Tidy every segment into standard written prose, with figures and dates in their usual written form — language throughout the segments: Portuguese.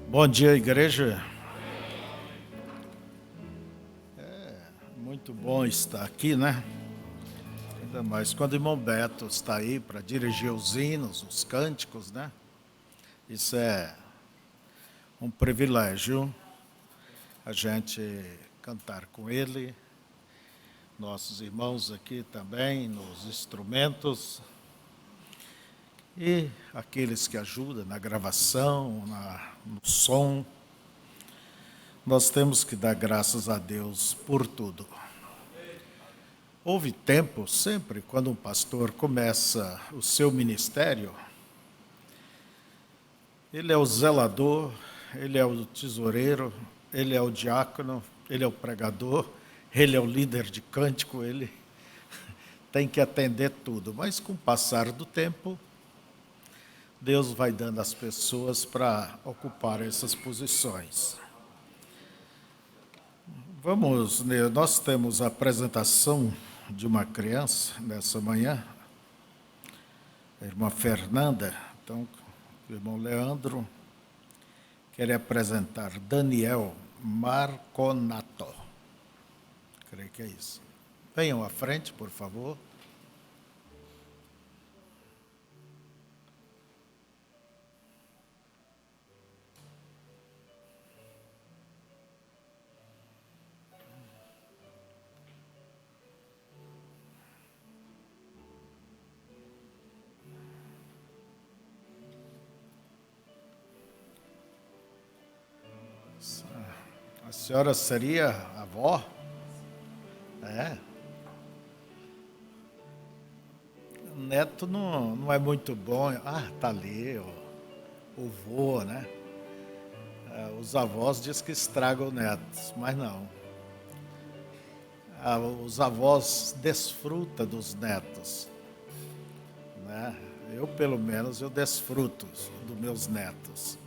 Bom dia, igreja. Muito bom estar aqui, né? Ainda mais quando o irmão Beto está aí para dirigir os hinos, os cânticos, né? Isso é um privilégio, a gente cantar com ele. Nossos irmãos aqui também, nos instrumentos. E aqueles que ajudam na gravação, no som. Nós temos que dar graças a Deus por tudo. Houve tempo, sempre, quando um pastor começa o seu ministério, ele é o zelador, ele é o tesoureiro, ele é o diácono, ele é o pregador, ele é o líder de cântico, ele tem que atender tudo. Mas com o passar do tempo, Deus vai dando as pessoas para ocupar essas posições. Nós temos a apresentação de uma criança nessa manhã, a irmã Fernanda. Então, o irmão Leandro quer apresentar Daniel Marconato. Creio que é isso. Venham à frente, por favor. A senhora seria avó? É. O neto não é muito bom. Ah, tá ali, o vô, né? Os avós dizem que estragam netos, mas não. Os avós desfrutam dos netos, né? Eu, pelo menos, eu desfruto dos meus netos.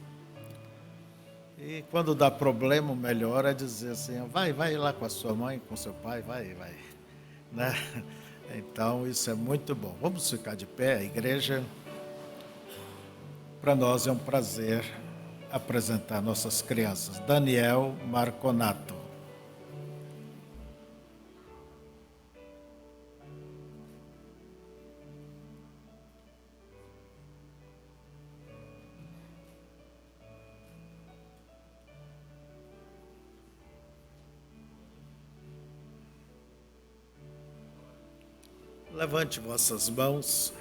E quando dá problema, o melhor é dizer assim, vai lá com a sua mãe, com seu pai, vai, né? Então, isso é muito bom. Vamos ficar de pé, a igreja. Para nós é um prazer apresentar nossas crianças. Daniel Marconato. Levante vossas mãos.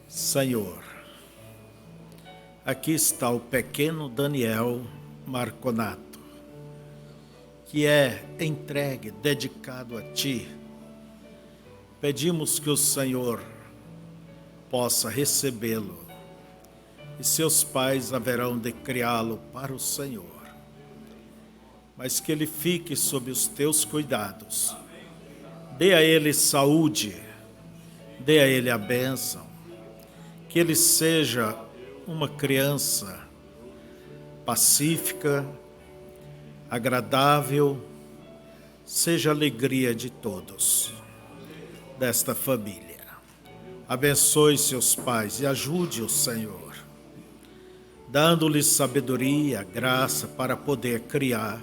Senhor, aqui está o pequeno Daniel Marconato, que é entregue, dedicado a Ti. Pedimos que o Senhor possa recebê-lo e seus pais haverão de criá-lo para o Senhor, mas que ele fique sob os Teus cuidados. Dê a ele saúde, dê a ele a bênção, que ele seja uma criança pacífica, agradável, seja a alegria de todos desta família. Abençoe seus pais e ajude-os, Senhor, dando-lhes sabedoria, graça para poder criar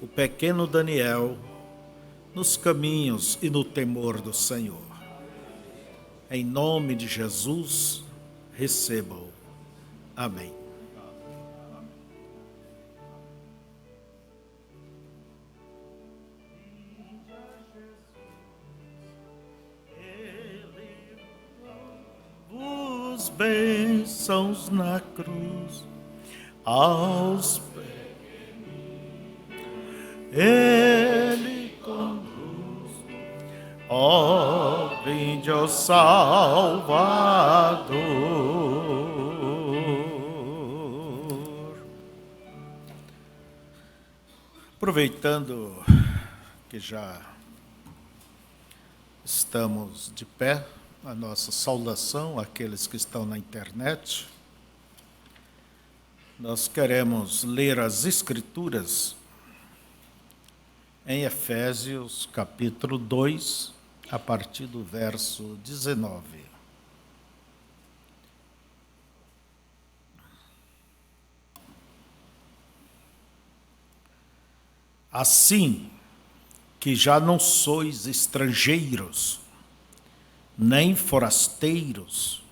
o pequeno Daniel nos caminhos e no temor do Senhor. Em nome de Jesus, recebam. Amém. Os bênçãos na cruz, aos Ele conduz. Ó, vinde, ó Salvador. Aproveitando que já estamos de pé, a nossa saudação àqueles que estão na internet. Nós queremos ler as Escrituras em Efésios, capítulo 2, a partir do verso 19. Assim que já não sois estrangeiros, nem forasteiros,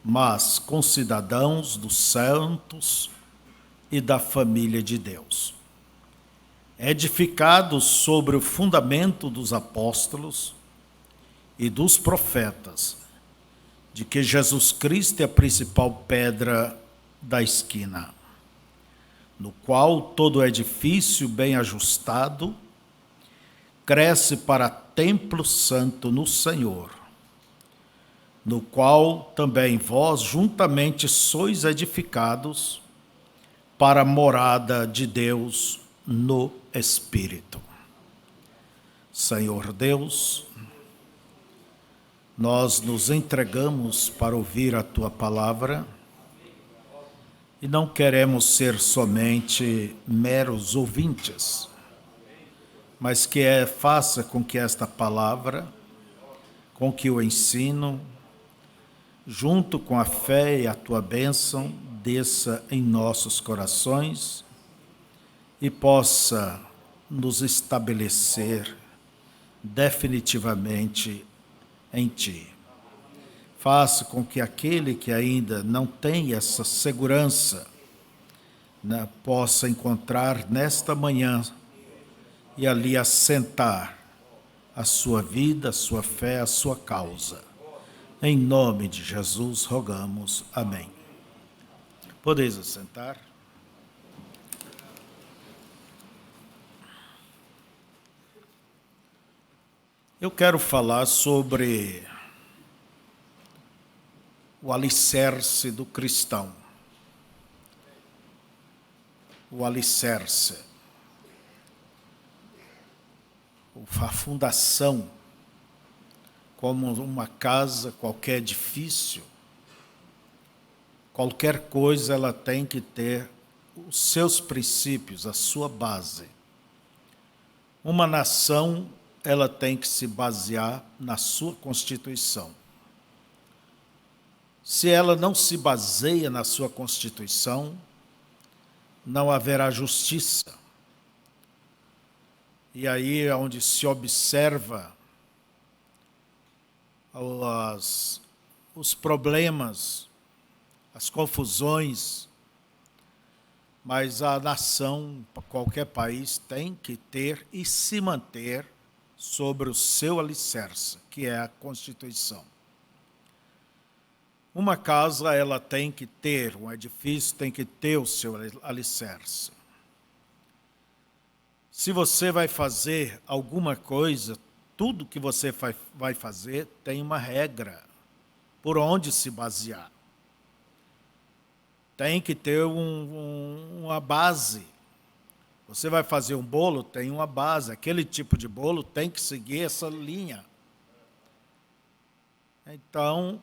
mas concidadãos dos santos e da família de Deus, edificados sobre o fundamento dos apóstolos e dos profetas, de que Jesus Cristo é a principal pedra da esquina, no qual todo edifício bem ajustado cresce para templo santo no Senhor, no qual também vós juntamente sois edificados para a morada de Deus no Espírito. Senhor Deus, nós nos entregamos para ouvir a Tua palavra e não queremos ser somente meros ouvintes, mas que faça com que esta palavra, com que o ensino, junto com a fé e a Tua bênção, desça em nossos corações e possa nos estabelecer definitivamente em Ti. Faça com que aquele que ainda não tem essa segurança, né, possa encontrar nesta manhã e ali assentar a sua vida, a sua fé, a sua causa. Em nome de Jesus rogamos. Amém. Podeis assentar. Eu quero falar sobre o alicerce do cristão. O alicerce. A fundação, como uma casa, qualquer edifício, qualquer coisa, ela tem que ter os seus princípios, a sua base. Uma nação, ela tem que se basear na sua Constituição. Se ela não se baseia na sua Constituição, não haverá justiça. E aí é onde se observa os problemas, as confusões, mas a nação, qualquer país, tem que ter e se manter sobre o seu alicerce, que é a Constituição. Uma casa, ela tem que ter, um edifício tem que ter o seu alicerce. Se você vai fazer alguma coisa, tudo que você vai fazer tem uma regra por onde se basear. Tem que ter uma base. Você vai fazer um bolo, tem uma base. Aquele tipo de bolo tem que seguir essa linha. Então,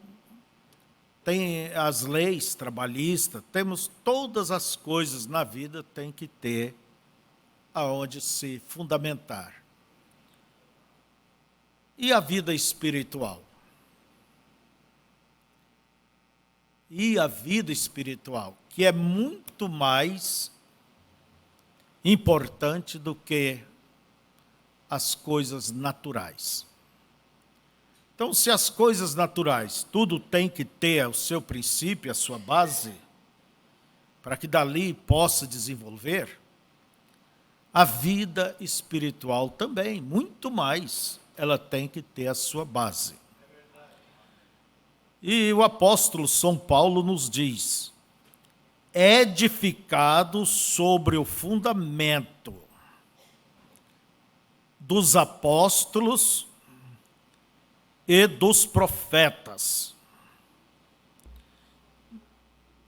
tem as leis trabalhistas, temos todas as coisas na vida, tem que ter aonde se fundamentar. E a vida espiritual? E a vida espiritual, que é muito mais importante do que as coisas naturais. Então, se as coisas naturais, tudo tem que ter o seu princípio, a sua base, para que dali possa desenvolver, a vida espiritual também, muito mais, ela tem que ter a sua base. E o apóstolo São Paulo nos diz: edificado sobre o fundamento dos apóstolos e dos profetas,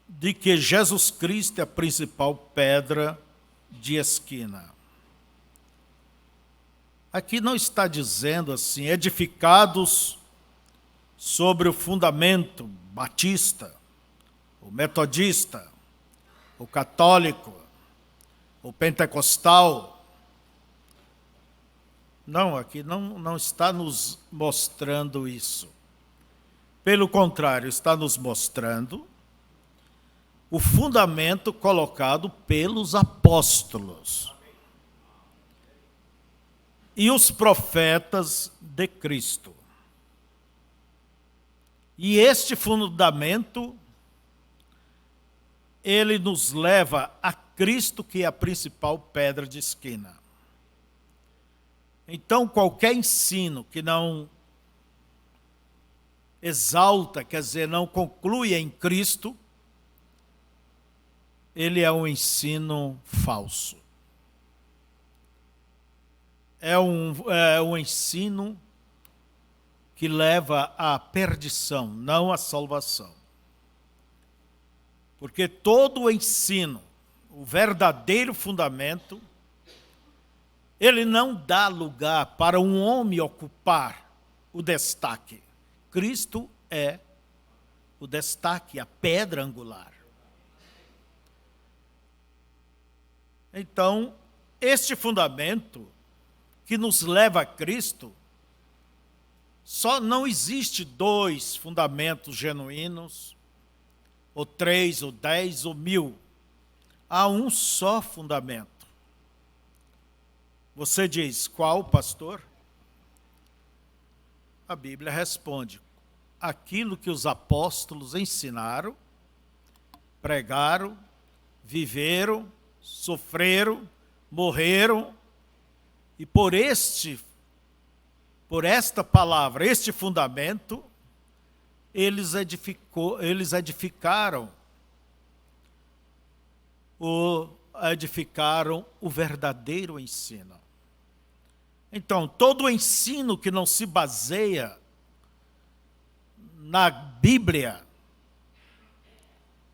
de que Jesus Cristo é a principal pedra de esquina. Aqui não está dizendo assim, edificados sobre o fundamento batista, o metodista, o católico, o pentecostal. Não, aqui não está nos mostrando isso. Pelo contrário, está nos mostrando o fundamento colocado pelos apóstolos. e os profetas de Cristo. E este fundamento, ele nos leva a Cristo, que é a principal pedra de esquina. Então, qualquer ensino que não exalta, quer dizer, não conclui em Cristo, ele é um ensino falso. É um ensino que leva à perdição, não à salvação. Porque todo o ensino, o verdadeiro fundamento, ele não dá lugar para um homem ocupar o destaque. Cristo é o destaque, a pedra angular. Então, este fundamento que nos leva a Cristo, só não existe 2 fundamentos genuínos, ou 3, ou 10, ou 1000. Há um só fundamento. Você diz, qual, pastor? A Bíblia responde, aquilo que os apóstolos ensinaram, pregaram, viveram, sofreram, morreram, e por esta palavra, este fundamento, eles edificaram o verdadeiro ensino. Então, todo o ensino que não se baseia na Bíblia,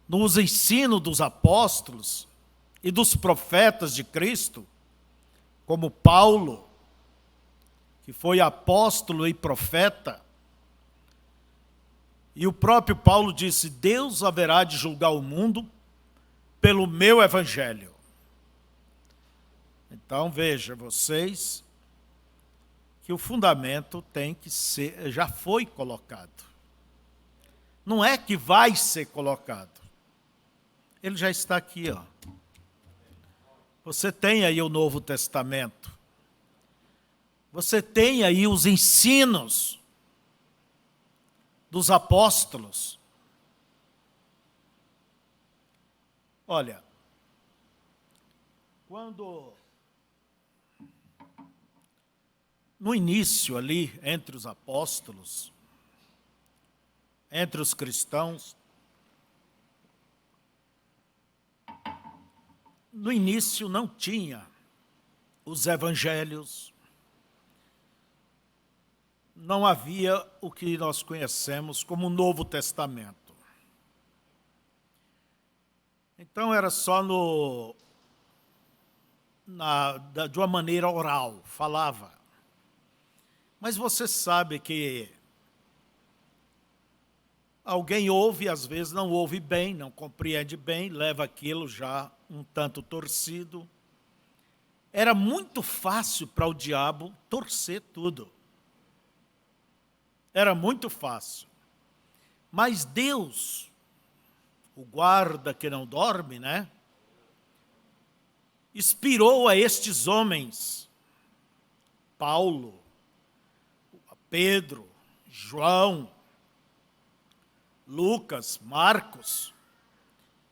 nos ensinos dos apóstolos e dos profetas de Cristo, como Paulo, que foi apóstolo e profeta, e o próprio Paulo disse, Deus haverá de julgar o mundo pelo meu evangelho. Então, veja, vocês, que o fundamento tem que ser, já foi colocado. Não é que vai ser colocado. Ele já está aqui, ó. Você tem aí o Novo Testamento. Você tem aí os ensinos dos apóstolos. Olha, quando no início ali, entre os apóstolos, entre os cristãos, no início não tinha os evangelhos, não havia o que nós conhecemos como o Novo Testamento. Então era só de uma maneira oral, falava. Mas você sabe que alguém ouve, às vezes não ouve bem, não compreende bem, leva aquilo já um tanto torcido. Era muito fácil para o diabo torcer tudo. Era muito fácil. Mas Deus, o guarda que não dorme, né? Inspirou a estes homens, Paulo, Pedro, João, Lucas, Marcos,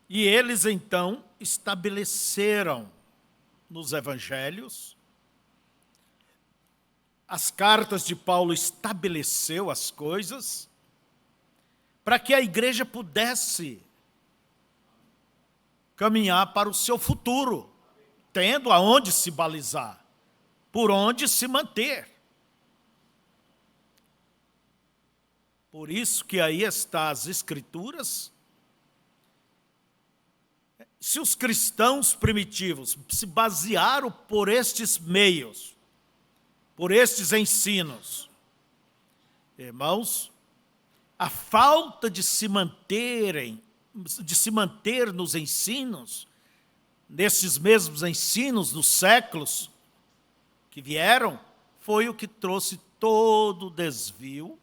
e eles então estabeleceram nos evangelhos, as cartas de Paulo estabeleceu as coisas, para que a igreja pudesse caminhar para o seu futuro, tendo aonde se balizar, por onde se manter. Por isso que aí está as Escrituras. Se os cristãos primitivos se basearam por estes meios, por estes ensinos, irmãos, a falta de se manter nos ensinos, nesses mesmos ensinos dos séculos que vieram, foi o que trouxe todo o desvio,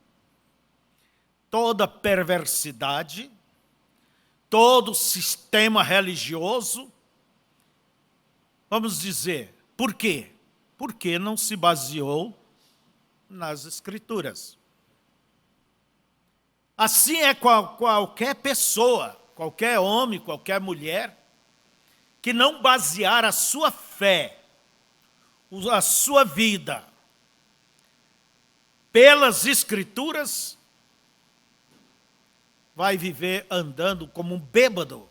toda perversidade, todo o sistema religioso. Vamos dizer, por quê? porque não se baseou nas Escrituras. Assim é qualquer pessoa, qualquer homem, qualquer mulher, que não basear a sua fé, a sua vida, pelas Escrituras, vai viver andando como um bêbado,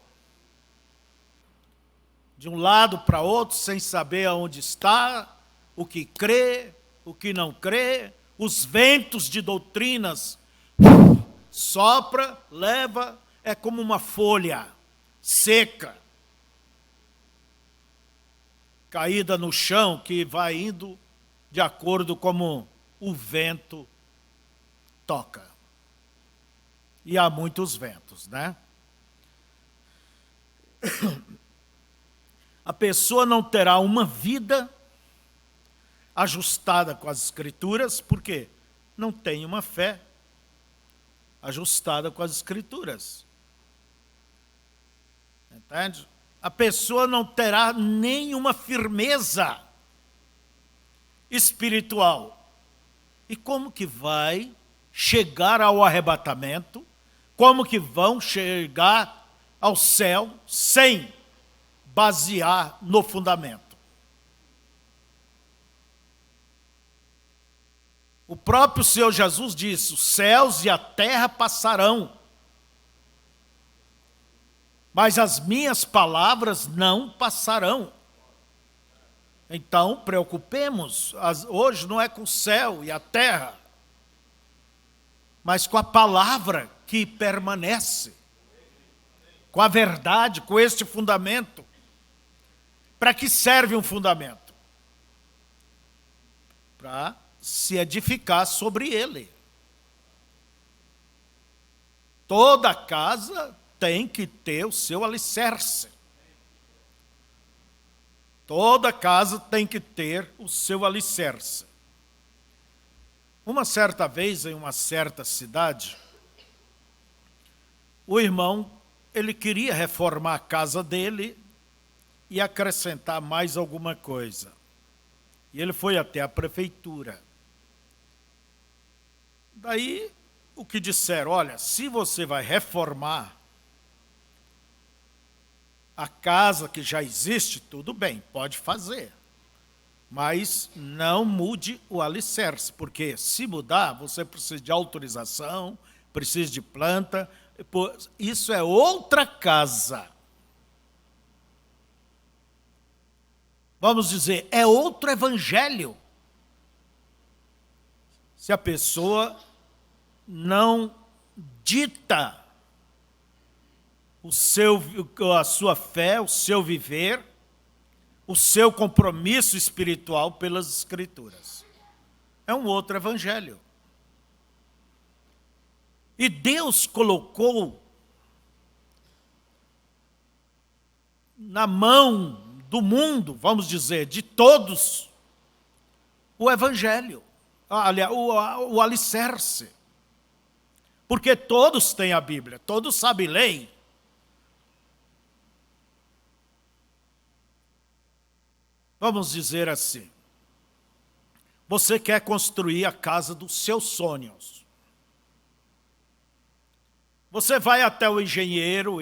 de um lado para outro, sem saber aonde está, o que crê, o que não crê, os ventos de doutrinas sopra, leva, é como uma folha seca, caída no chão, que vai indo de acordo como o vento toca. E há muitos ventos, né? A pessoa não terá uma vida ajustada com as Escrituras, porque não tem uma fé ajustada com as Escrituras. Entende? A pessoa não terá nenhuma firmeza espiritual. E como que vai chegar ao arrebatamento? Como que vão chegar ao céu sem basear no fundamento? O próprio Senhor Jesus disse: os céus e a terra passarão, mas as minhas palavras não passarão. Então, preocupemos, hoje não é com o céu e a terra, mas com a palavra que permanece, com a verdade, com este fundamento. Para que serve um fundamento? Para se edificar sobre ele. Toda casa tem que ter o seu alicerce. Toda casa tem que ter o seu alicerce. Uma certa vez, em uma certa cidade, o irmão, ele queria reformar a casa dele e acrescentar mais alguma coisa. E ele foi até a prefeitura. Daí, o que disseram: olha, se você vai reformar a casa que já existe, tudo bem, pode fazer. Mas não mude o alicerce, porque se mudar, você precisa de autorização, precisa de planta, isso é outra casa. Vamos dizer, é outro evangelho. Se a pessoa não dita a sua fé, o seu viver, o seu compromisso espiritual pelas Escrituras. É um outro evangelho. E Deus colocou na mão do mundo, vamos dizer, de todos, o evangelho, o alicerce. Porque todos têm a Bíblia, todos sabem lei. Vamos dizer assim, você quer construir a casa dos seus sonhos. Você vai até o engenheiro,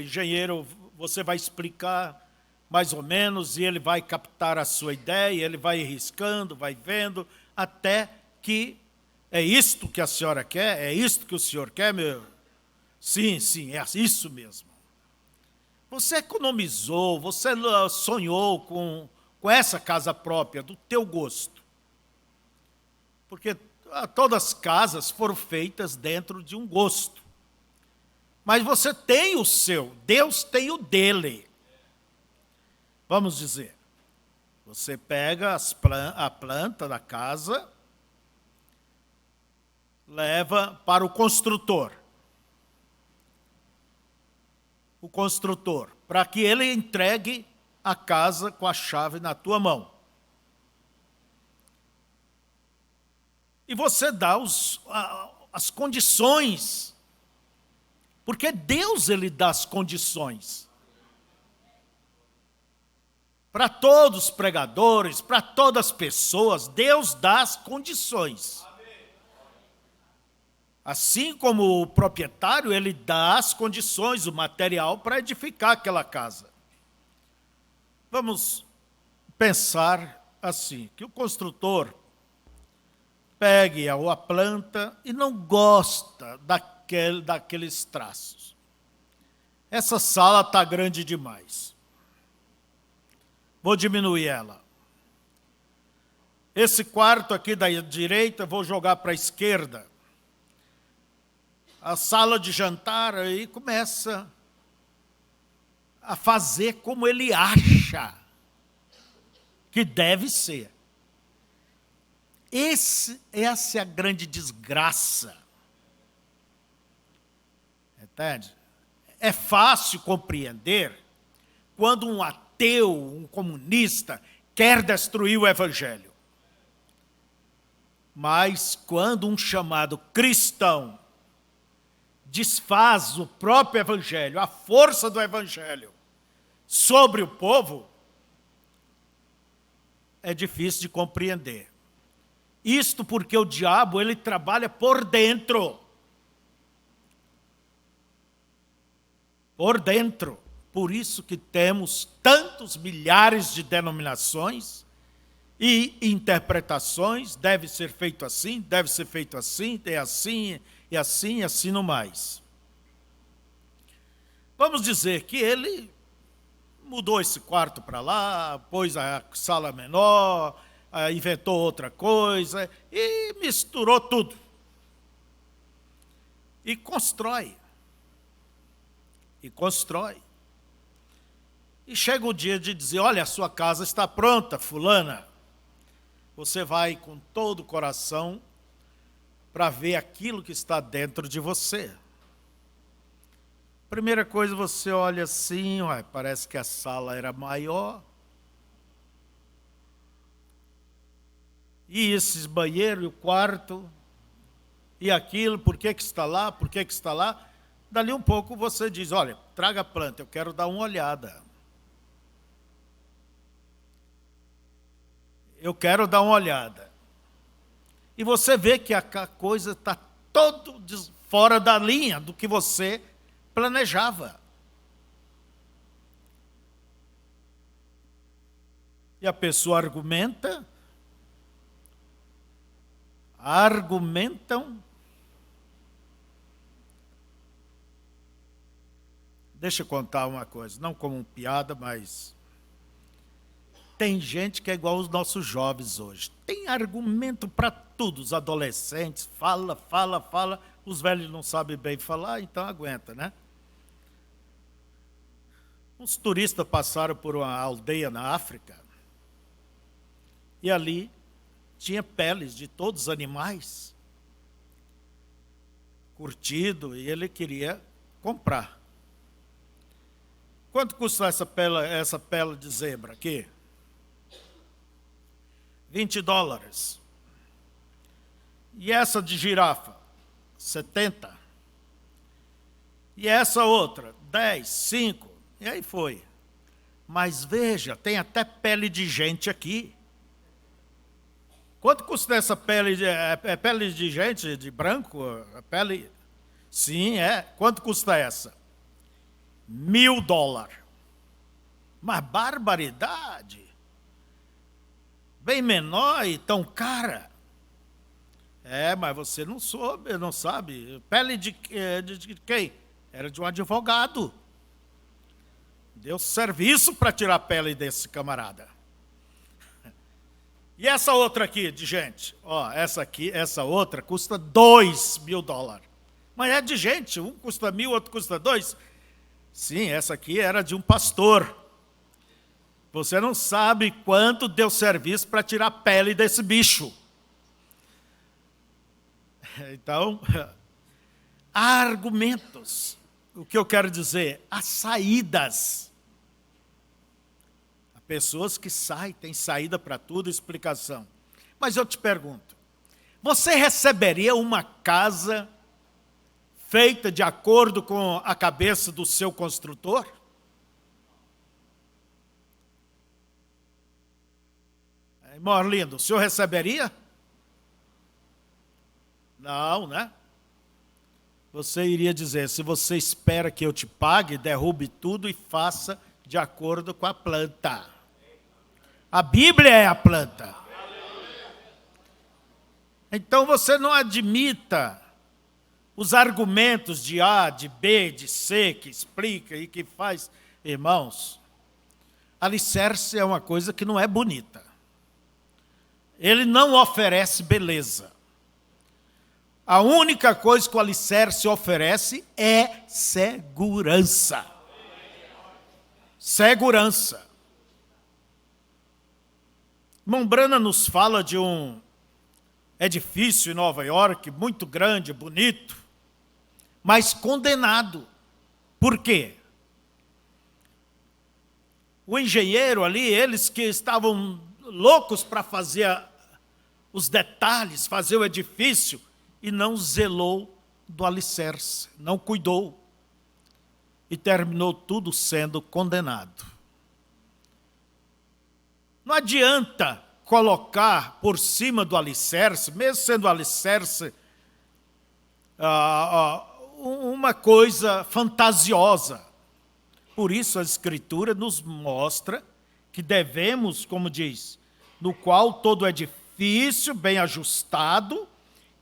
você vai explicar mais ou menos, e ele vai captar a sua ideia, ele vai riscando, vai vendo, até que é isto que a senhora quer, é isto que o senhor quer, meu? Sim, é isso mesmo. Você economizou, você sonhou com essa casa própria, do teu gosto. Porque todas as casas foram feitas dentro de um gosto. Mas você tem o seu, Deus tem o dele. Vamos dizer, você pega a planta da casa, leva para o construtor. O construtor, para que ele entregue a casa com a chave na tua mão. E você dá as condições, porque Deus ele dá as condições. Para todos os pregadores, para todas as pessoas, Deus dá as condições. Assim como o proprietário, ele dá as condições, o material para edificar aquela casa. Vamos pensar assim, que o construtor pegue a planta e não gosta daqueles traços. Essa sala está grande demais. Vou diminuir ela. Esse quarto aqui da direita, vou jogar para a esquerda. A sala de jantar aí começa a fazer como ele acha que deve ser. Essa é a grande desgraça. Entende? É fácil compreender quando um ateu, um comunista, quer destruir o evangelho. Mas quando um chamado cristão desfaz o próprio evangelho, a força do evangelho sobre o povo, é difícil de compreender. Isto porque o diabo, ele trabalha por dentro. Por dentro. Por isso que temos tantos milhares de denominações e interpretações, deve ser feito assim, é assim, e assim, e assim no mais. Vamos dizer que ele mudou esse quarto para lá, pôs a sala menor, inventou outra coisa, e misturou tudo. E constrói. E constrói. E chega o dia de dizer, olha, a sua casa está pronta, fulana. Você vai com todo o coração para ver aquilo que está dentro de você. Primeira coisa, você olha assim, parece que a sala era maior. E esses banheiros, e o quarto, e aquilo, por que está lá, por que está lá? Dali um pouco você diz, olha, traga a planta, eu quero dar uma olhada. Eu quero dar uma olhada. E você vê que a coisa está todo fora da linha do que você planejava. E a pessoa argumentam. Deixa eu contar uma coisa, não como piada, mas tem gente que é igual os nossos jovens hoje. Tem argumento para tudo, os adolescentes, fala, os velhos não sabem bem falar, então aguenta, né? Uns turistas passaram por uma aldeia na África, e ali tinha peles de todos os animais, curtido, e ele queria comprar. Quanto custa essa pele de zebra aqui? $20. E essa de girafa? 70. E essa outra? 10, 5. E aí foi. Mas veja, tem até pele de gente aqui. Quanto custa essa pele? É pele de gente, de branco? A pele? Sim, é. Quanto custa essa? $1.000. Mas barbaridade. Bem menor e tão cara. Mas você não soube, não sabe. Pele de quem? Era de um advogado. Deu serviço para tirar a pele desse camarada. E essa outra aqui, de gente? Essa outra custa $2.000. Mas é de gente, um custa 1.000, outro custa 2. Sim, essa aqui era de um pastor. Você não sabe quanto deu serviço para tirar a pele desse bicho. Então, há argumentos. O que eu quero dizer? Há saídas. Há pessoas que saem, têm saída para tudo, explicação. Mas eu te pergunto, você receberia uma casa feita de acordo com a cabeça do seu construtor? Irmão Arlindo, o senhor receberia? Não, né? Você iria dizer, se você espera que eu te pague, derrube tudo e faça de acordo com a planta. A Bíblia é a planta. Então você não admita os argumentos de A, de B, de C, que explica e que faz. Irmãos, alicerce é uma coisa que não é bonita. Ele não oferece beleza. A única coisa que o alicerce oferece é segurança. Segurança. Irmão Brana nos fala de um edifício em Nova York, muito grande, bonito, mas condenado. Por quê? O engenheiro ali, eles que estavam loucos para fazer os detalhes, fazer o edifício, e não zelou do alicerce, não cuidou. E terminou tudo sendo condenado. Não adianta colocar por cima do alicerce, mesmo sendo o alicerce uma coisa fantasiosa. Por isso a Escritura nos mostra que devemos, como diz, no qual todo edifício bem ajustado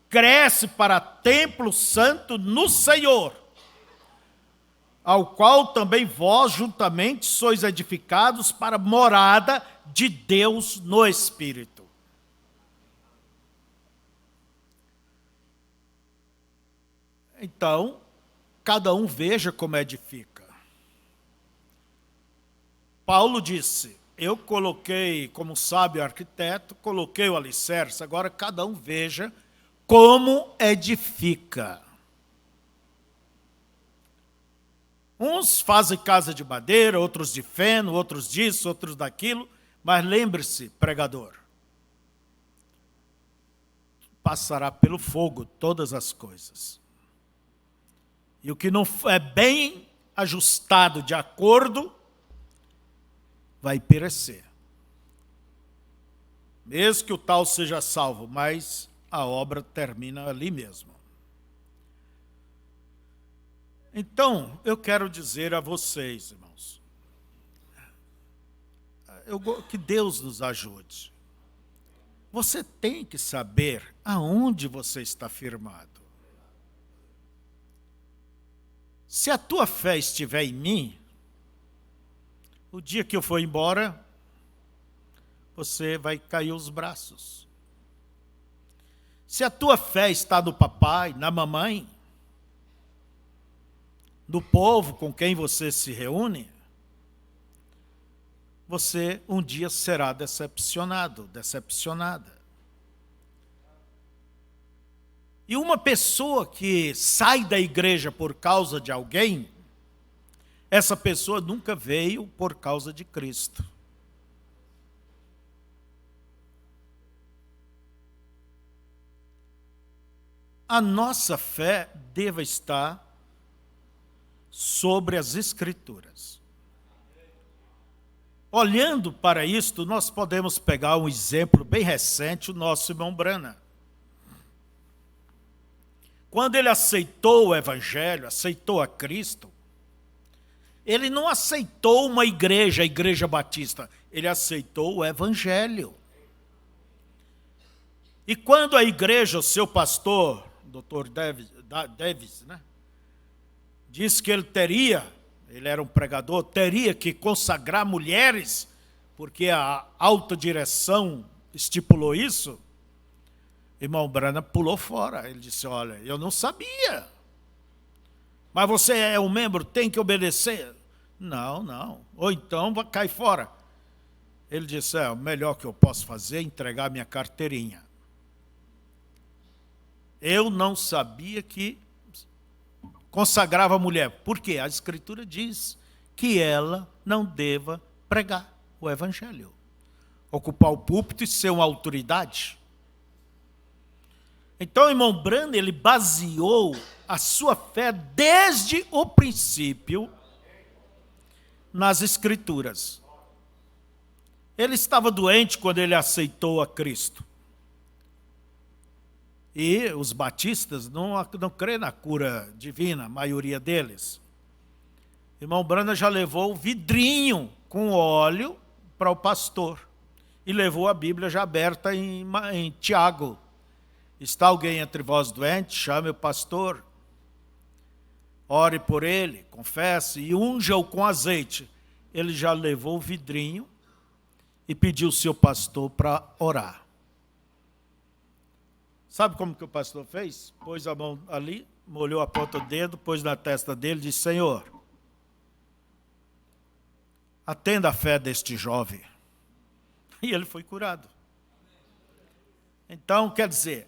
cresce para templo santo no Senhor, ao qual também vós juntamente sois edificados para morada de Deus no Espírito. Então, cada um veja como edifica. Paulo disse, eu coloquei, como sábio arquiteto, coloquei o alicerce, agora cada um veja como edifica. Uns fazem casa de madeira, outros de feno, outros disso, outros daquilo, mas lembre-se, pregador, passará pelo fogo todas as coisas. E o que não é bem ajustado de acordo, vai perecer. Mesmo que o tal seja salvo, mas a obra termina ali mesmo. Então, eu quero dizer a vocês, irmãos, que Deus nos ajude. Você tem que saber aonde você está firmado. Se a tua fé estiver em mim, o dia que eu for embora, você vai cair os braços. Se a tua fé está no papai, na mamãe, no povo com quem você se reúne, você um dia será decepcionado, decepcionada. E uma pessoa que sai da igreja por causa de alguém, essa pessoa nunca veio por causa de Cristo. A nossa fé deve estar sobre as Escrituras. Olhando para isto, nós podemos pegar um exemplo bem recente, o nosso irmão Brana. Quando ele aceitou o Evangelho, aceitou a Cristo, ele não aceitou uma igreja, a Igreja Batista, ele aceitou o Evangelho. E quando a igreja, o seu pastor, Dr. Davis, né, disse que ele era um pregador, teria que consagrar mulheres, porque a alta direção estipulou isso, irmão Brana pulou fora. Ele disse, olha, eu não sabia. Mas você é um membro, tem que obedecer. Não. Ou então vai cair fora. Ele disse, o melhor que eu posso fazer é entregar minha carteirinha. Eu não sabia que consagrava a mulher. Por quê? A Escritura diz que ela não deva pregar o Evangelho. Ocupar o púlpito e ser uma autoridade. Então, o irmão Brana, ele baseou a sua fé desde o princípio nas Escrituras. Ele estava doente quando ele aceitou a Cristo. E os batistas não creem na cura divina, a maioria deles. Irmão Branham já levou o vidrinho com óleo para o pastor. E levou a Bíblia já aberta em Tiago. Está alguém entre vós doente? Chame o pastor. Ore por ele, confesse e unja-o com azeite. Ele já levou o vidrinho e pediu o seu pastor para orar. Sabe como que o pastor fez? Pôs a mão ali, molhou a ponta do dedo, pôs na testa dele e disse: Senhor, atenda a fé deste jovem. E ele foi curado. Então, quer dizer,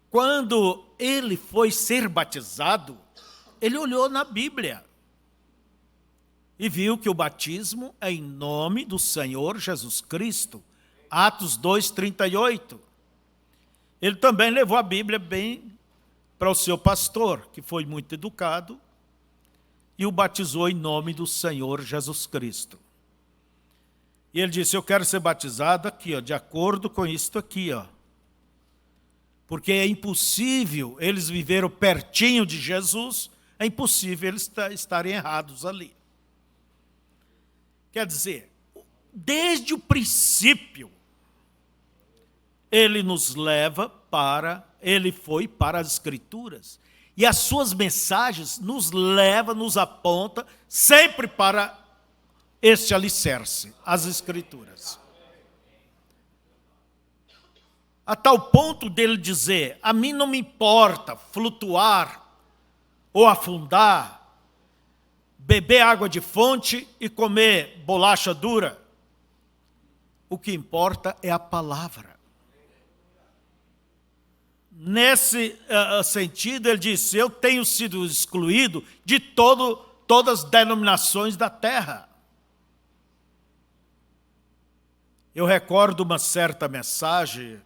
quando ele foi ser batizado, ele olhou na Bíblia e viu que o batismo é em nome do Senhor Jesus Cristo. Atos 2:38. Ele também levou a Bíblia bem para o seu pastor, que foi muito educado, e o batizou em nome do Senhor Jesus Cristo. E ele disse: eu quero ser batizado aqui, ó, de acordo com isto aqui, ó. Porque é impossível eles viveram pertinho de Jesus, é impossível eles estarem errados ali. Quer dizer, desde o princípio, ele nos leva ele foi para as Escrituras. E as suas mensagens nos levam, nos aponta sempre para este alicerce, as Escrituras. A tal ponto dele dizer: a mim não me importa flutuar ou afundar, beber água de fonte e comer bolacha dura. O que importa é a palavra. Nesse sentido, ele disse: eu tenho sido excluído de todas as denominações da terra. Eu recordo uma certa mensagem,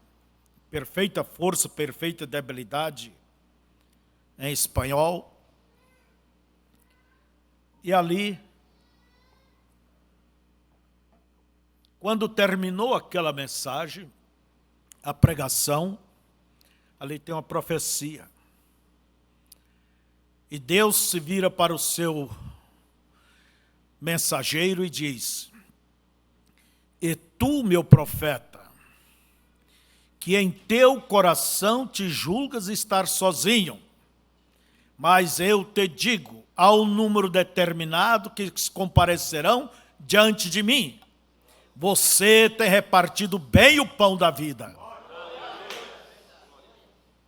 Perfeita Força, Perfeita Debilidade, em espanhol. E ali, quando terminou aquela mensagem, a pregação, ali tem uma profecia. E Deus se vira para o seu mensageiro e diz: e tu, meu profeta, que em teu coração te julgas estar sozinho, mas eu te digo, há um número determinado que comparecerão diante de mim. Você tem repartido bem o pão da vida.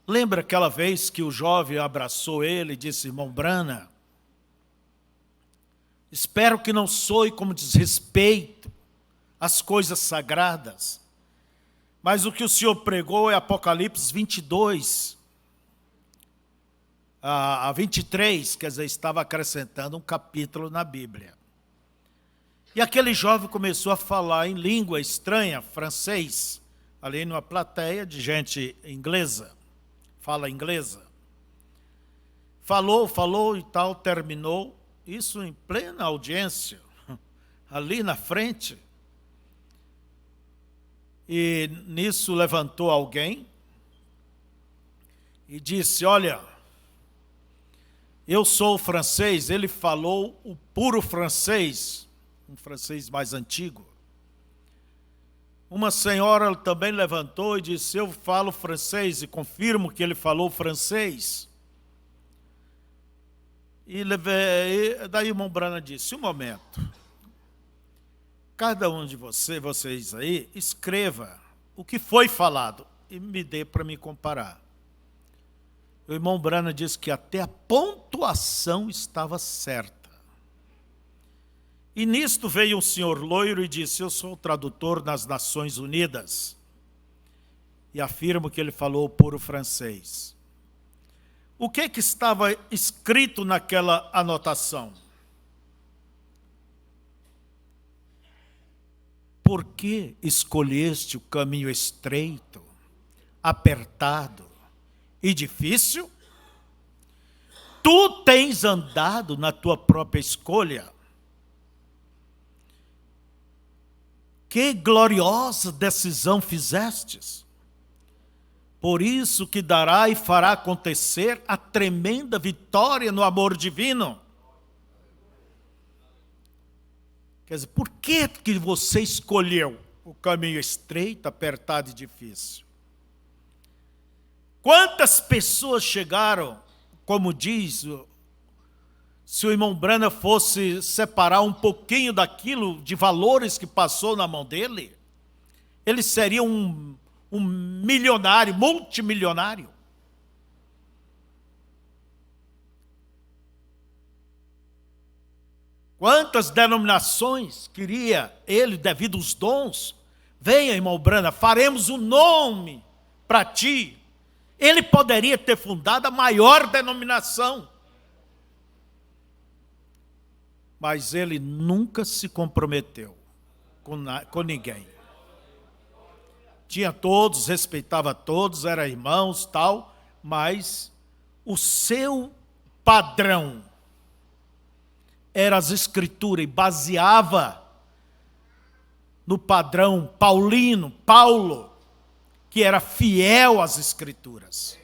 Lembra aquela vez que o jovem abraçou ele e disse: irmão Branham, espero que não soe como desrespeito as coisas sagradas, mas o que o Senhor pregou é Apocalipse 22, a 23, quer dizer, estava acrescentando um capítulo na Bíblia. E aquele jovem começou a falar em língua estranha, francês, ali numa plateia de gente inglesa, fala inglesa. Falou e tal, terminou, isso em plena audiência, ali na frente. E nisso levantou alguém e disse: olha, eu sou francês. Ele falou o puro francês, um francês mais antigo. Uma senhora também levantou e disse: eu falo francês, e confirmo que ele falou francês. E daí o irmão Branham disse: um momento. Cada um de vocês aí, escreva o que foi falado e me dê para me comparar. O irmão Branham disse que até a pontuação estava certa. E nisto veio um senhor loiro e disse: eu sou o tradutor nas Nações Unidas. E afirmo que ele falou puro francês. O que estava escrito naquela anotação? Por que escolheste o caminho estreito, apertado e difícil? Tu tens andado na tua própria escolha. que gloriosa decisão fizestes. Por isso que dará e fará acontecer a tremenda vitória no amor divino. Quer dizer, por que você escolheu o caminho estreito, apertado e difícil? Quantas pessoas chegaram, como diz, se o irmão Branham fosse separar um pouquinho daquilo de valores que passou na mão dele, ele seria um milionário, multimilionário. Quantas denominações queria ele, devido aos dons? Venha, irmão Branham, faremos um nome para ti. Ele poderia ter fundado a maior denominação. Mas ele nunca se comprometeu com ninguém. Tinha todos, respeitava todos, era irmãos, tal, mas o seu padrão era as Escrituras e baseava no padrão paulino, Paulo, que era fiel às Escrituras.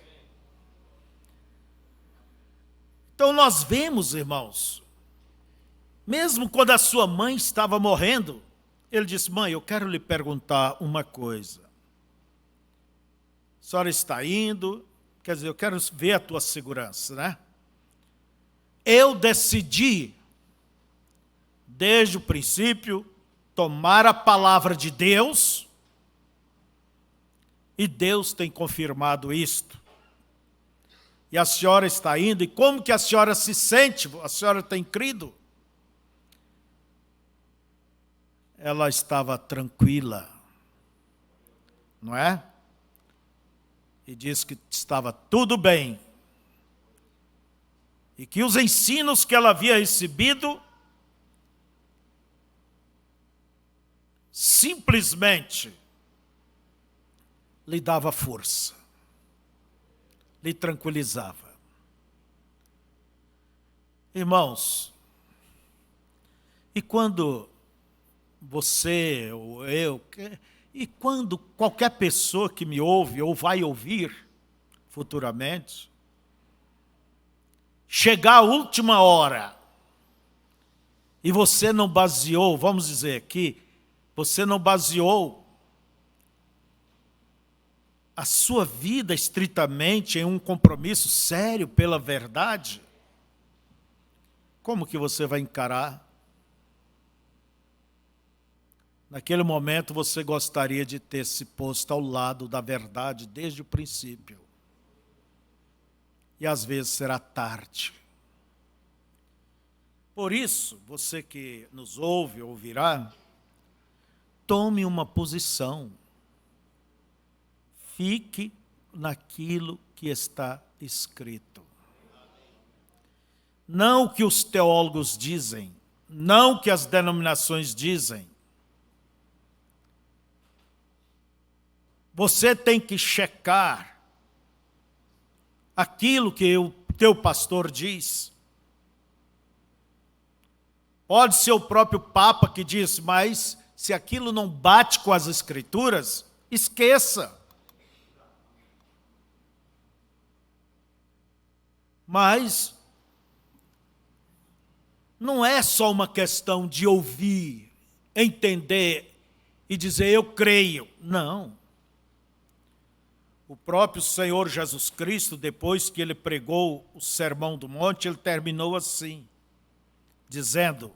Então nós vemos, irmãos, mesmo quando a sua mãe estava morrendo, ele disse: mãe, eu quero lhe perguntar uma coisa. A senhora está indo, quer dizer, eu quero ver a tua segurança, né? Eu decidi, desde o princípio, tomar a palavra de Deus, e Deus tem confirmado isto. E a senhora está indo, e como que a senhora se sente? A senhora tem crido? Ela estava tranquila, não é? E disse que estava tudo bem. E que os ensinos que ela havia recebido simplesmente lhe dava força, lhe tranquilizava. Irmãos, e quando você ou eu, e quando qualquer pessoa que me ouve ou vai ouvir futuramente, chegar a última hora e você não baseou, vamos dizer aqui, você não baseou a sua vida estritamente em um compromisso sério pela verdade, como que você vai encarar? Naquele momento você gostaria de ter se posto ao lado da verdade desde o princípio. E às vezes será tarde. Por isso, você que nos ouve, ouvirá, tome uma posição. Fique naquilo que está escrito. Não o que os teólogos dizem, não o que as denominações dizem. Você tem que checar aquilo que o teu pastor diz. Pode ser o próprio Papa que diz, mas se aquilo não bate com as Escrituras, esqueça. Mas não é só uma questão de ouvir, entender e dizer eu creio. Não. O próprio Senhor Jesus Cristo, depois que ele pregou o Sermão do Monte, ele terminou assim, dizendo: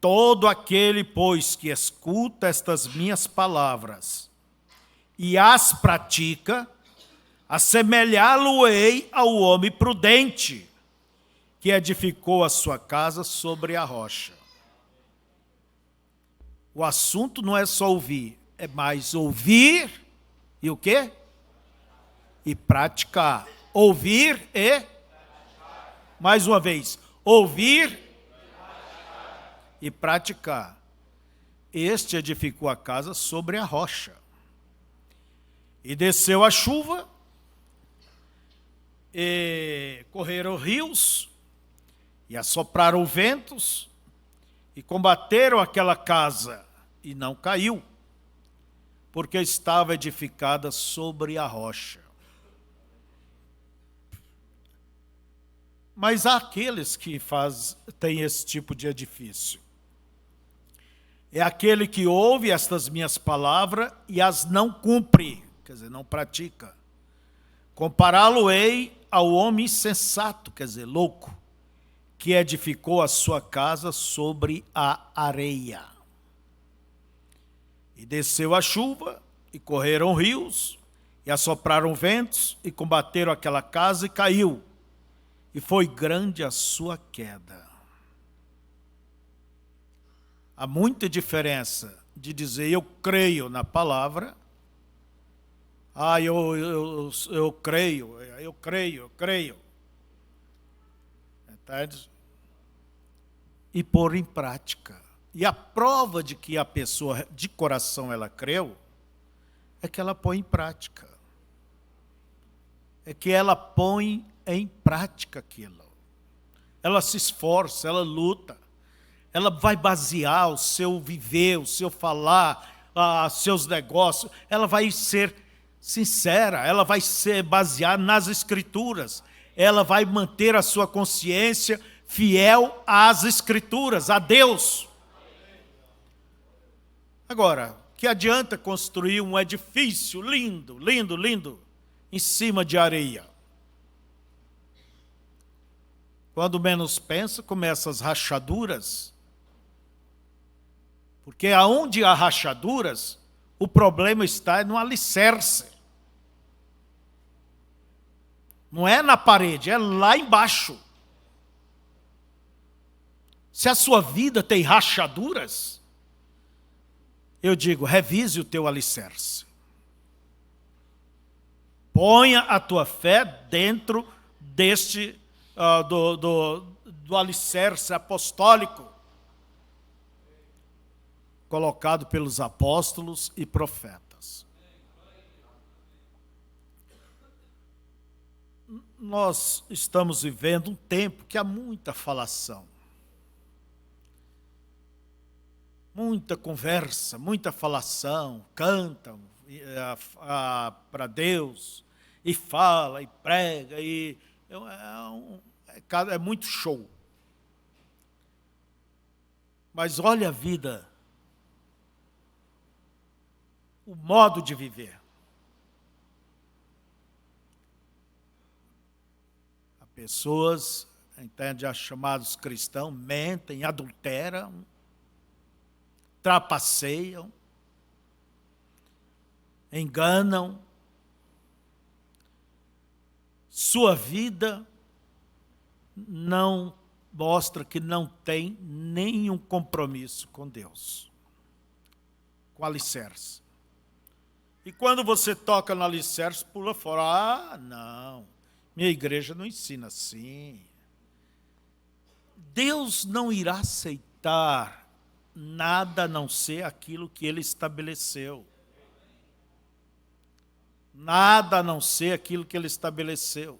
todo aquele, pois, que escuta estas minhas palavras e as pratica, assemelhá-lo-ei ao homem prudente, que edificou a sua casa sobre a rocha. O assunto não é só ouvir, é mais ouvir e o quê? E praticar. Ouvir e... Mais uma vez. Ouvir e praticar. Este edificou a casa sobre a rocha. E desceu a chuva, e correram rios, e assopraram ventos, e combateram aquela casa, e não caiu, porque estava edificada sobre a rocha. Mas há aqueles que têm esse tipo de edifício. É aquele que ouve estas minhas palavras e as não cumpre, quer dizer, não pratica. Compará-lo-ei ao homem insensato, quer dizer, louco, que edificou a sua casa sobre a areia. E desceu a chuva, e correram rios, e assopraram ventos, e combateram aquela casa, e caiu. E foi grande a sua queda. Há muita diferença de dizer eu creio na palavra, eu creio. Entende? E pôr em prática. E a prova de que a pessoa de coração ela creu, é que ela põe em prática. É que ela põe em prática aquilo. Ela se esforça, ela luta. Ela vai basear o seu viver, o seu falar, seus negócios. Ela vai ser sincera, ela vai ser baseada nas Escrituras. Ela vai manter a sua consciência fiel às Escrituras, a Deus. Agora, que adianta construir um edifício lindo, em cima de areia? Quando menos pensa, começam as rachaduras. Porque aonde há rachaduras, o problema está no alicerce. Não é na parede, é lá embaixo. Se a sua vida tem rachaduras, eu digo, revise o teu alicerce. Ponha a tua fé dentro do alicerce apostólico colocado pelos apóstolos e profetas. Nós estamos vivendo um tempo que há muita falação. Muita conversa, muita falação, cantam para Deus, e fala, e prega, é muito show. Mas olha a vida, o modo de viver. Há pessoas, entende, chamados cristãos, mentem, adulteram, trapaceiam, enganam. Sua vida não mostra que não tem nenhum compromisso com Deus, com alicerce. E quando você toca no alicerce, pula fora. Não, minha igreja não ensina assim. Deus não irá aceitar nada a não ser aquilo que Ele estabeleceu. Nada a não ser aquilo que Ele estabeleceu.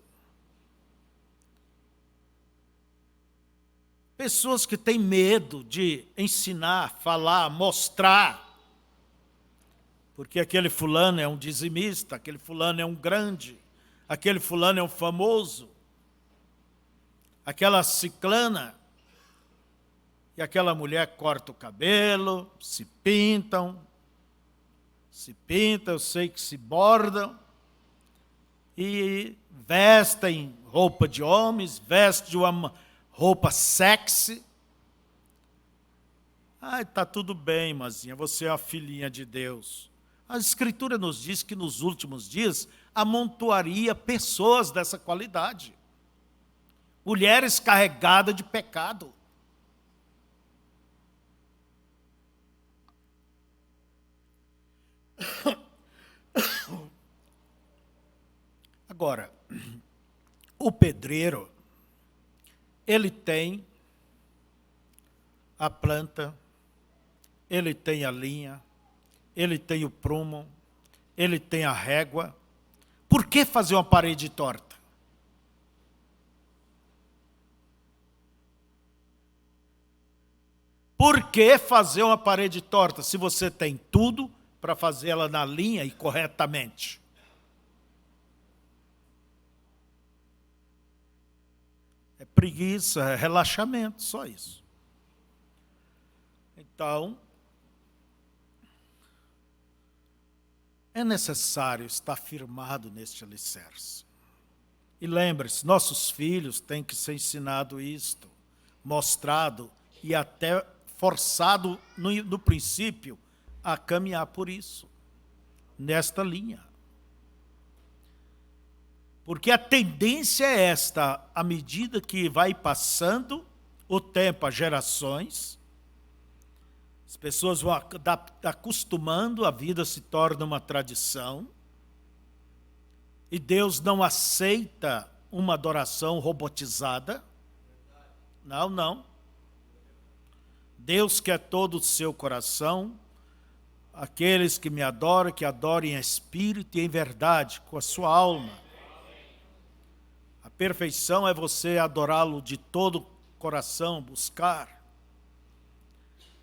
Pessoas que têm medo de ensinar, falar, mostrar, porque aquele fulano é um dizimista, aquele fulano é um grande, aquele fulano é um famoso, aquela ciclana e aquela mulher corta o cabelo, se pintam, eu sei que se bordam, e vestem roupa de homens, vestem de uma roupa sexy. Está tudo bem, irmãzinha, você é a filhinha de Deus. A Escritura nos diz que nos últimos dias amontoaria pessoas dessa qualidade. Mulheres carregadas de pecado. Agora, o pedreiro, ele tem a planta, ele tem a linha, ele tem o prumo, ele tem a régua. Por que fazer uma parede torta? Por que fazer uma parede torta se você tem tudo para fazê-la na linha e corretamente? É preguiça, é relaxamento, só isso. Então, é necessário estar firmado neste alicerce. E lembre-se, nossos filhos têm que ser ensinado isto, mostrado e até forçado no princípio a caminhar por isso, nesta linha. Porque a tendência é esta, à medida que vai passando o tempo, as gerações, as pessoas vão acostumando, a vida se torna uma tradição, e Deus não aceita uma adoração robotizada. Não, não. Deus quer todo o seu coração, aqueles que me adoram, que adorem em espírito e em verdade, com a sua alma. A perfeição é você adorá-lo de todo o coração, buscar.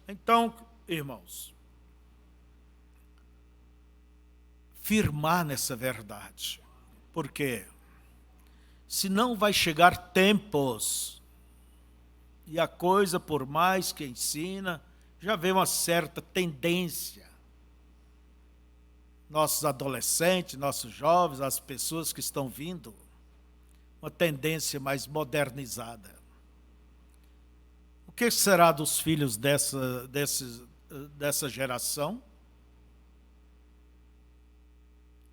Então, irmãos, firmar nessa verdade. Porque senão vai chegar tempos e a coisa, por mais que ensina, já vê uma certa tendência. Nossos adolescentes, nossos jovens, as pessoas que estão vindo, uma tendência mais modernizada. O que será dos filhos dessa geração?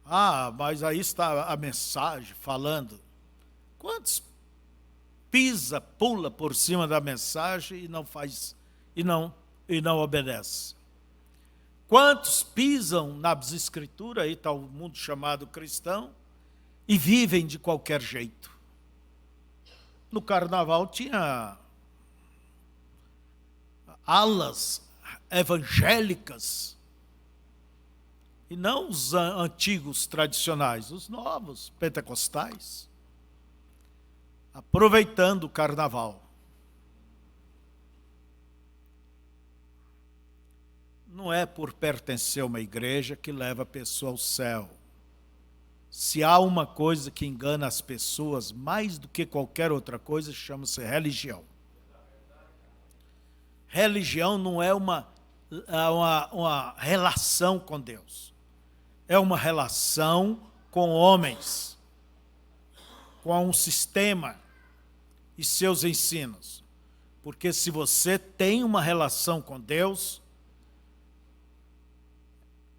Ah, mas aí está a mensagem falando. Quantos pisa, pula por cima da mensagem e não faz, e não obedece? Quantos pisam nas escrituras, aí está o mundo chamado cristão, e vivem de qualquer jeito? No carnaval tinha alas evangélicas, e não os antigos tradicionais, os novos pentecostais, aproveitando o carnaval. Não é por pertencer a uma igreja que leva a pessoa ao céu. Se há uma coisa que engana as pessoas mais do que qualquer outra coisa, chama-se religião. Religião não é uma relação com Deus. É uma relação com homens, com um sistema e seus ensinos. Porque se você tem uma relação com Deus,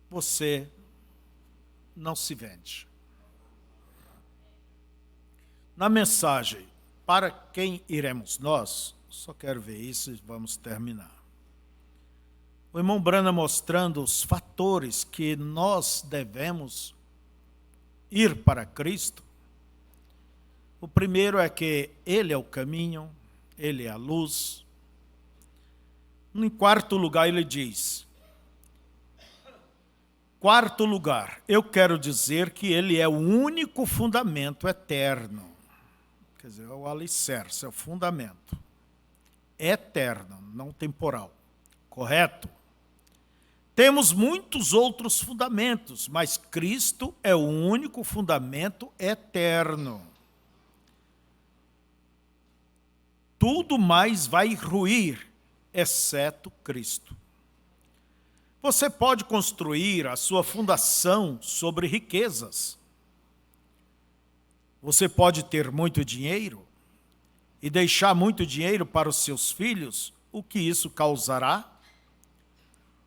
você não se vende. Na mensagem, para quem iremos nós, só quero ver isso e vamos terminar. O irmão Branham mostrando os fatores que nós devemos ir para Cristo. O primeiro é que Ele é o caminho, Ele é a luz. Em quarto lugar, ele diz, quarto lugar, eu quero dizer que Ele é o único fundamento eterno. Quer dizer, é o alicerce, é o fundamento. Eterno, não temporal. Correto? Temos muitos outros fundamentos, mas Cristo é o único fundamento eterno. Tudo mais vai ruir, exceto Cristo. Você pode construir a sua fundação sobre riquezas. Você pode ter muito dinheiro e deixar muito dinheiro para os seus filhos. O que isso causará?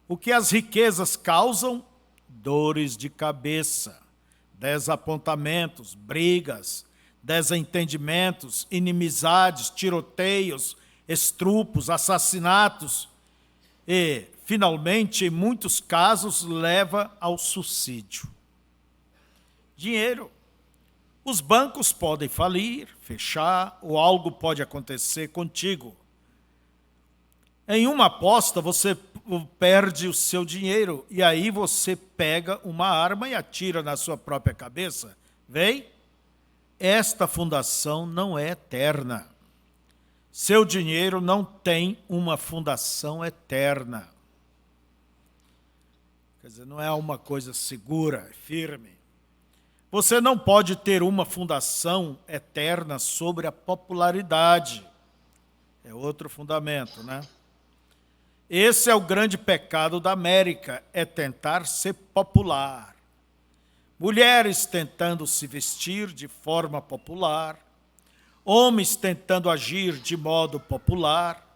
O que as riquezas causam? Dores de cabeça, desapontamentos, brigas, desentendimentos, inimizades, tiroteios, estrupos, assassinatos e, finalmente, em muitos casos, leva ao suicídio. Dinheiro. Os bancos podem falir, fechar, ou algo pode acontecer contigo. Em uma aposta, você perde o seu dinheiro, e aí você pega uma arma e atira na sua própria cabeça. Vem? Esta fundação não é eterna. Seu dinheiro não tem uma fundação eterna. Quer dizer, não é uma coisa segura, firme. Você não pode ter uma fundação eterna sobre a popularidade. É outro fundamento, né? Esse é o grande pecado da América, é tentar ser popular. Mulheres tentando se vestir de forma popular, homens tentando agir de modo popular,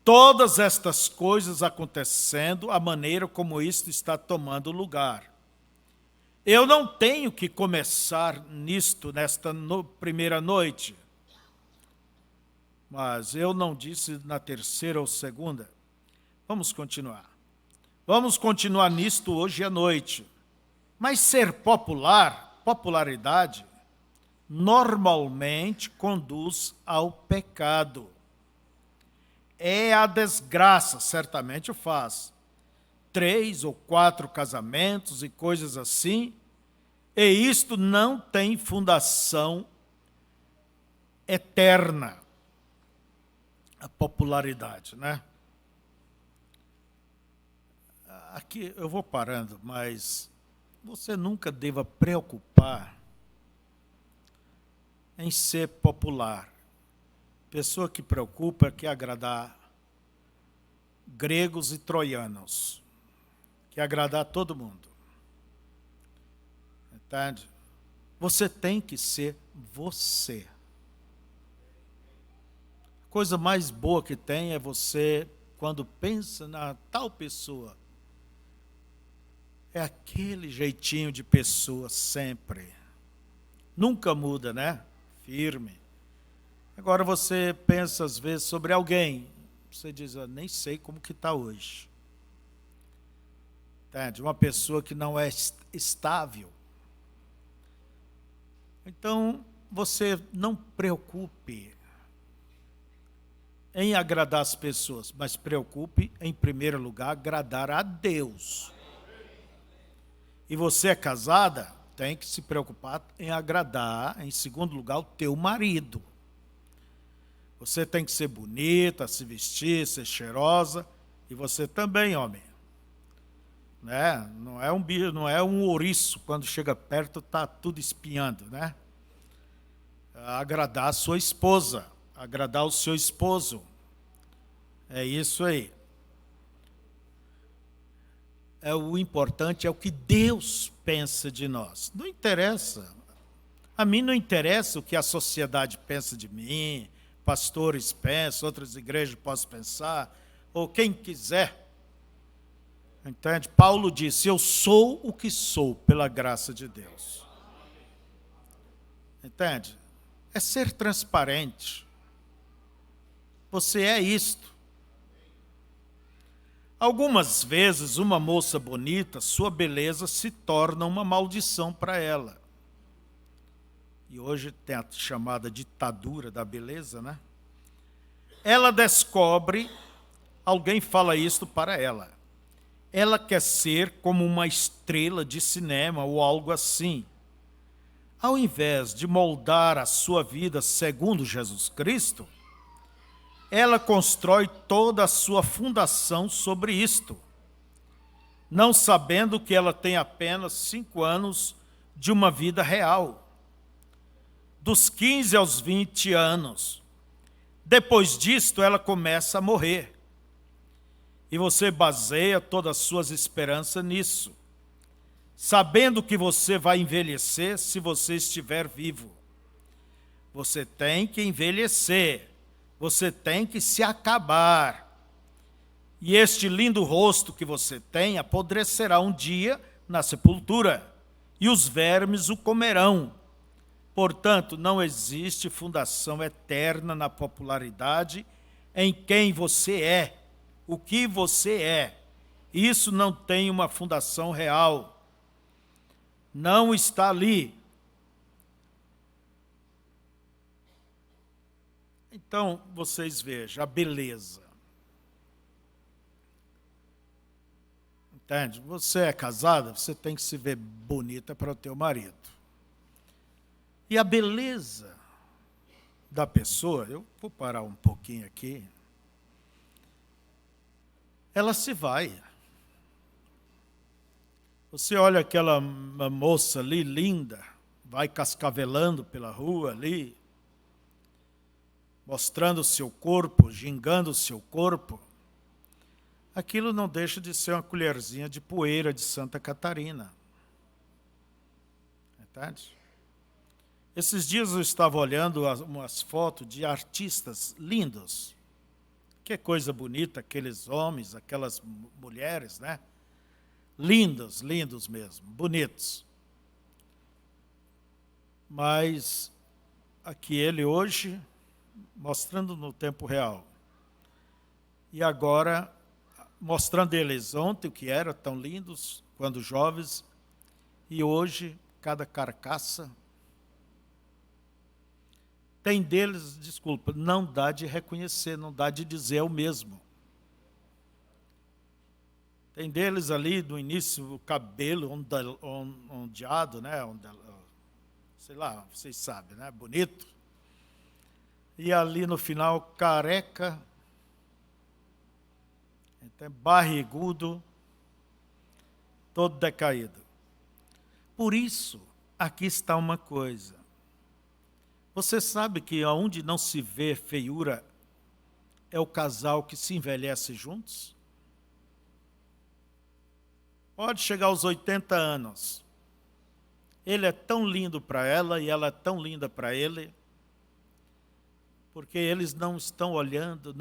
todas estas coisas acontecendo, a maneira como isto está tomando lugar. Eu não tenho que começar nisto, nesta primeira noite, mas eu não disse na terceira ou segunda. Vamos continuar. Vamos continuar nisto hoje à noite. Mas ser popular, popularidade, normalmente conduz ao pecado. É a desgraça, certamente o faz. 3 ou 4 casamentos e coisas assim, e isto não tem fundação eterna. A popularidade, né? Aqui eu vou parando, mas você nunca deva preocupar em ser popular. Pessoa que preocupa quer agradar gregos e troianos, quer agradar todo mundo. Entende? Você tem que ser você. A coisa mais boa que tem é você, quando pensa na tal pessoa, é aquele jeitinho de pessoa sempre. Nunca muda, né? Firme. Agora você pensa às vezes sobre alguém, você diz, eu nem sei como que está hoje. Entende? Uma pessoa que não é estável. Então, você não preocupe em agradar as pessoas, mas preocupe, em primeiro lugar, agradar a Deus. E você é casada, tem que se preocupar em agradar, em segundo lugar, o teu marido. Você tem que ser bonita, se vestir, ser cheirosa, e você também, homem. Né? Não é um bicho, não é um ouriço, quando chega perto está tudo espiando, né? Agradar a sua esposa, agradar o seu esposo. É isso aí. O importante é o que Deus pensa de nós. Não interessa. A mim não interessa o que a sociedade pensa de mim, pastores pensam, outras igrejas possam pensar, ou quem quiser. Entende? Paulo disse, eu sou o que sou pela graça de Deus. Entende? É ser transparente. Você é isto. Algumas vezes, uma moça bonita, sua beleza se torna uma maldição para ela. E hoje tem a chamada ditadura da beleza, né? Ela descobre, alguém fala isto para ela. Ela quer ser como uma estrela de cinema ou algo assim. Ao invés de moldar a sua vida segundo Jesus Cristo, ela constrói toda a sua fundação sobre isto, não sabendo que ela tem apenas 5 anos de uma vida real, dos 15 aos 20 anos. Depois disto, ela começa a morrer. E você baseia todas as suas esperanças nisso, sabendo que você vai envelhecer se você estiver vivo. Você tem que envelhecer. Você tem que se acabar. E este lindo rosto que você tem apodrecerá um dia na sepultura, e os vermes o comerão. Portanto, não existe fundação eterna na popularidade em quem você é, o que você é. Isso não tem uma fundação real. Não está ali. Então, vocês vejam, a beleza. Entende? Você é casada, você tem que se ver bonita para o teu marido. E a beleza da pessoa, eu vou parar um pouquinho aqui, ela se vai. Você olha aquela moça ali, linda, vai cascavelando pela rua ali, mostrando o seu corpo, gingando o seu corpo. Aquilo não deixa de ser uma colherzinha de poeira de Santa Catarina. Entende? Esses dias eu estava olhando umas fotos de artistas lindos. Que coisa bonita, aqueles homens, aquelas mulheres, né? Lindos, lindos mesmo, bonitos. Mas aqui ele hoje, mostrando no tempo real. E agora, mostrando eles ontem, o que eram tão lindos, quando jovens, e hoje, cada carcaça. Tem deles, desculpa, não dá de reconhecer, não dá de dizer o mesmo. Tem deles ali, no início, o cabelo ondeado, né? Sei lá, vocês sabem, né? Bonito. E ali no final, careca, então, barrigudo, todo decaído. Por isso, aqui está uma coisa. Você sabe que onde não se vê feiura é o casal que se envelhece juntos? Pode chegar aos 80 anos. Ele é tão lindo para ela e ela é tão linda para ele, porque eles não estão olhando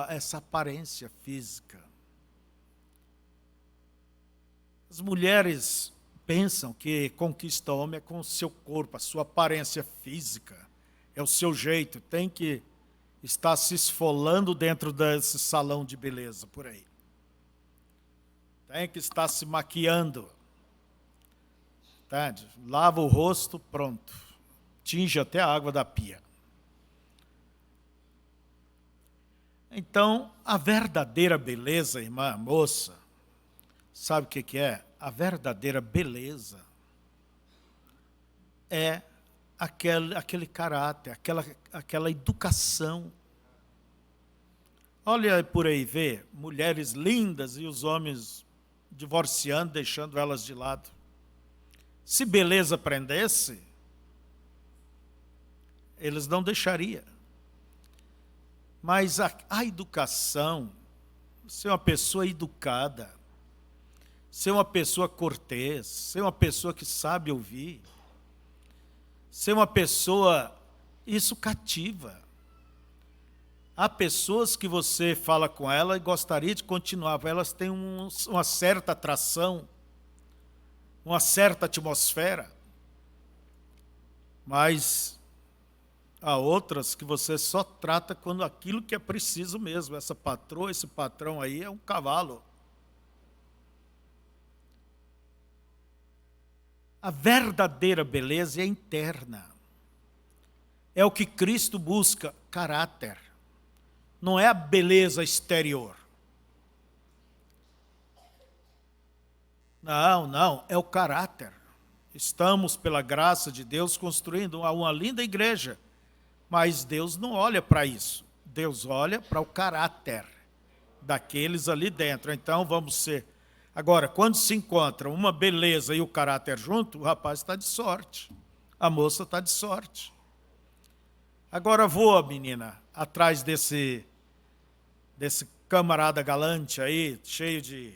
essa aparência física. As mulheres pensam que conquista o homem é com o seu corpo, a sua aparência física, é o seu jeito, tem que estar se esfolando dentro desse salão de beleza por aí. Tem que estar se maquiando. Entende? Lava o rosto, pronto. Tinge até a água da pia. Então, a verdadeira beleza, irmã, moça, sabe o que é? A verdadeira beleza é aquele caráter, aquela educação. Olha por aí, vê, mulheres lindas e os homens divorciando, deixando elas de lado. Se beleza prendesse, eles não deixariam. Mas a educação, ser uma pessoa educada, ser uma pessoa cortês, ser uma pessoa que sabe ouvir, ser uma pessoa, isso cativa. Há pessoas que você fala com ela e gostaria de continuar, elas têm uma certa atração, uma certa atmosfera, mas há outras que você só trata quando aquilo que é preciso mesmo. Essa patroa, esse patrão aí é um cavalo. A verdadeira beleza é interna. É o que Cristo busca, caráter. Não é a beleza exterior. Não, é o caráter. Estamos, pela graça de Deus, construindo uma linda igreja, mas Deus não olha para isso. Deus olha para o caráter daqueles ali dentro. Então, vamos ser... Agora, quando se encontra uma beleza e o caráter junto, o rapaz está de sorte, a moça está de sorte. Agora voa, menina, atrás desse camarada galante aí, cheio de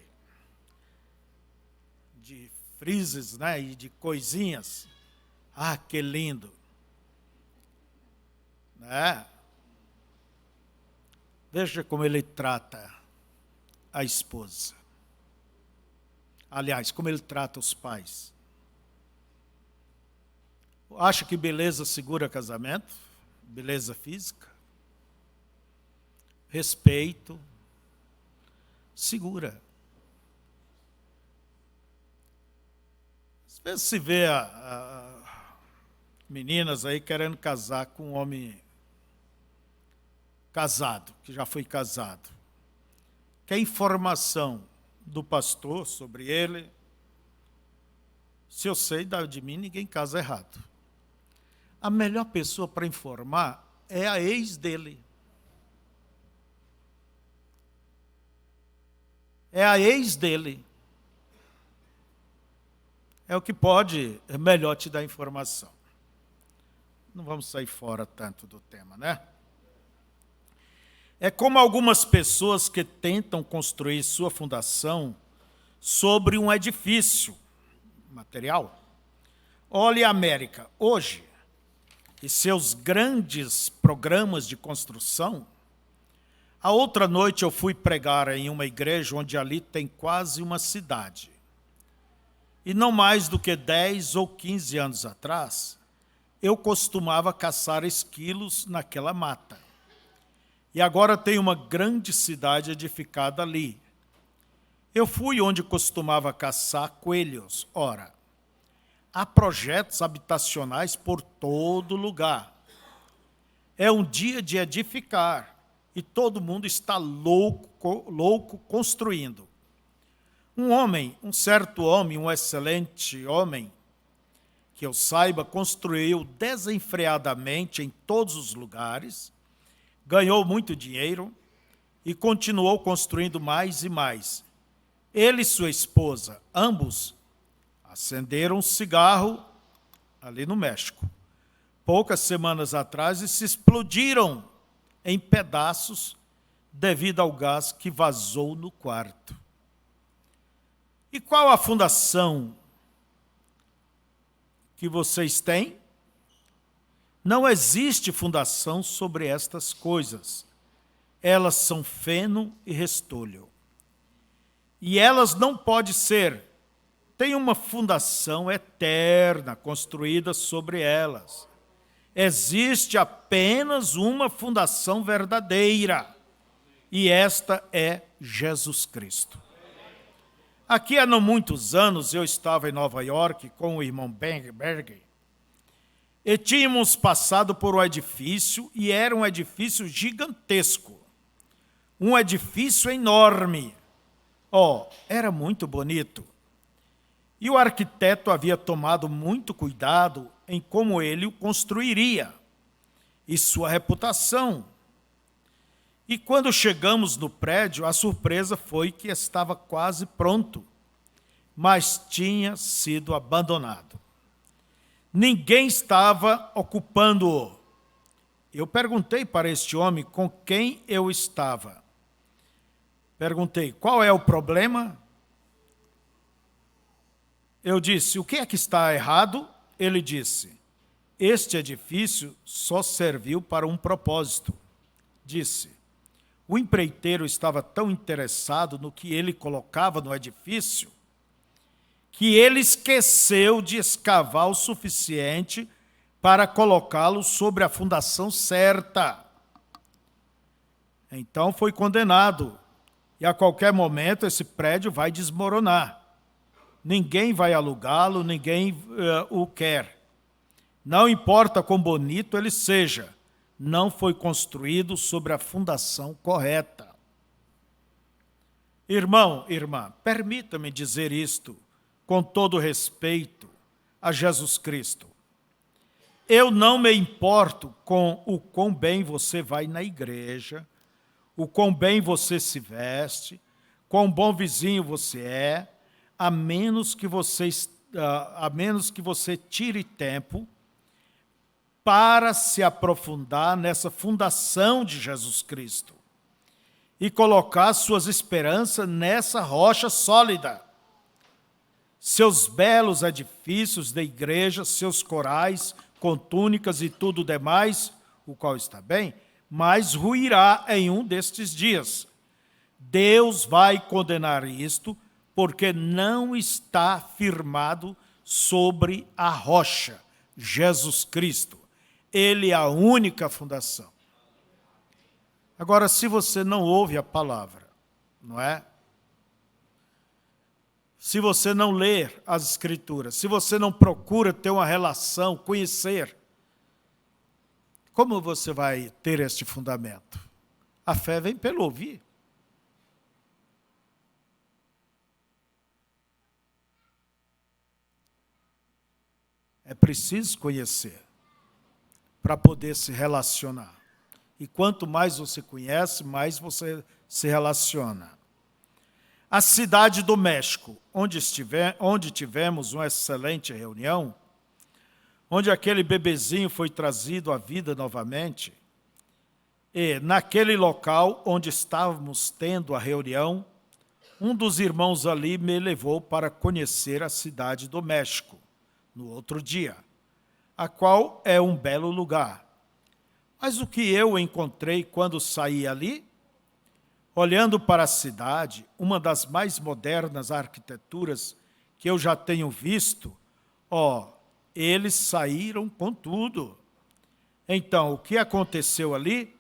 frises, né, e de coisinhas. Ah, que lindo. Né? Veja como ele trata a esposa. Aliás, como ele trata os pais. Acha que beleza segura casamento? Beleza física? Respeito. Segura. Às vezes se vê meninas aí querendo casar com um homem casado, que já foi casado. Quer informação do pastor sobre ele? Se eu sei de mim, ninguém casa errado. A melhor pessoa para informar é a ex dele. É a ex dele. É o que pode melhor te dar informação. Não vamos sair fora tanto do tema, né? É como algumas pessoas que tentam construir sua fundação sobre um edifício material. Olhe a América hoje e seus grandes programas de construção. A outra noite eu fui pregar em uma igreja onde ali tem quase uma cidade. E não mais do que 10 ou 15 anos atrás, eu costumava caçar esquilos naquela mata. E agora tem uma grande cidade edificada ali. Eu fui onde costumava caçar coelhos. Ora, há projetos habitacionais por todo lugar. É um dia de edificar e todo mundo está louco construindo. Um certo homem, um excelente homem, que eu saiba, construiu desenfreadamente em todos os lugares, ganhou muito dinheiro e continuou construindo mais e mais. Ele e sua esposa, ambos, acenderam um cigarro ali no México, poucas semanas atrás, e se explodiram em pedaços devido ao gás que vazou no quarto. E qual a fundação que vocês têm? Não existe fundação sobre estas coisas. Elas são feno e restolho. E elas não podem ser. Tem uma fundação eterna construída sobre elas. Existe apenas uma fundação verdadeira. E esta é Jesus Cristo. Aqui há não muitos anos eu estava em Nova York com o irmão Berg e tínhamos passado por um edifício e era um edifício gigantesco. Um edifício enorme. Era muito bonito. E o arquiteto havia tomado muito cuidado em como ele o construiria e sua reputação. E quando chegamos no prédio, a surpresa foi que estava quase pronto, mas tinha sido abandonado. Ninguém estava ocupando-o. Eu perguntei para este homem com quem eu estava. Perguntei, qual é o problema? Eu disse, o que é que está errado? Ele disse, este edifício só serviu para um propósito. Disse, o empreiteiro estava tão interessado no que ele colocava no edifício que ele esqueceu de escavar o suficiente para colocá-lo sobre a fundação certa. Então foi condenado. E a qualquer momento esse prédio vai desmoronar. Ninguém vai alugá-lo, ninguém o quer. Não importa quão bonito ele seja, não foi construído sobre a fundação correta. Irmão, irmã, permita-me dizer isto com todo respeito a Jesus Cristo. Eu não me importo com o quão bem você vai na igreja, o quão bem você se veste, quão bom vizinho você é, a menos que você tire tempo para se aprofundar nessa fundação de Jesus Cristo e colocar suas esperanças nessa rocha sólida. Seus belos edifícios da igreja, seus corais com túnicas e tudo demais, o qual está bem, mas ruirá em um destes dias. Deus vai condenar isto, porque não está firmado sobre a rocha, Jesus Cristo. Ele é a única fundação. Agora, se você não ouve a palavra, não é? Se você não lê as Escrituras, se você não procura ter uma relação, conhecer, como você vai ter este fundamento? A fé vem pelo ouvir. É preciso conhecer. para poder se relacionar. E quanto mais você conhece, mais você se relaciona. A cidade do México, onde tivemos uma excelente reunião, onde aquele bebezinho foi trazido à vida novamente, e naquele local onde estávamos tendo a reunião, um dos irmãos ali me levou para conhecer a cidade do México, no outro dia, a qual é um belo lugar. Mas o que eu encontrei quando saí ali? Olhando para a cidade, uma das mais modernas arquiteturas que eu já tenho visto, eles saíram com tudo. Então, o que aconteceu ali?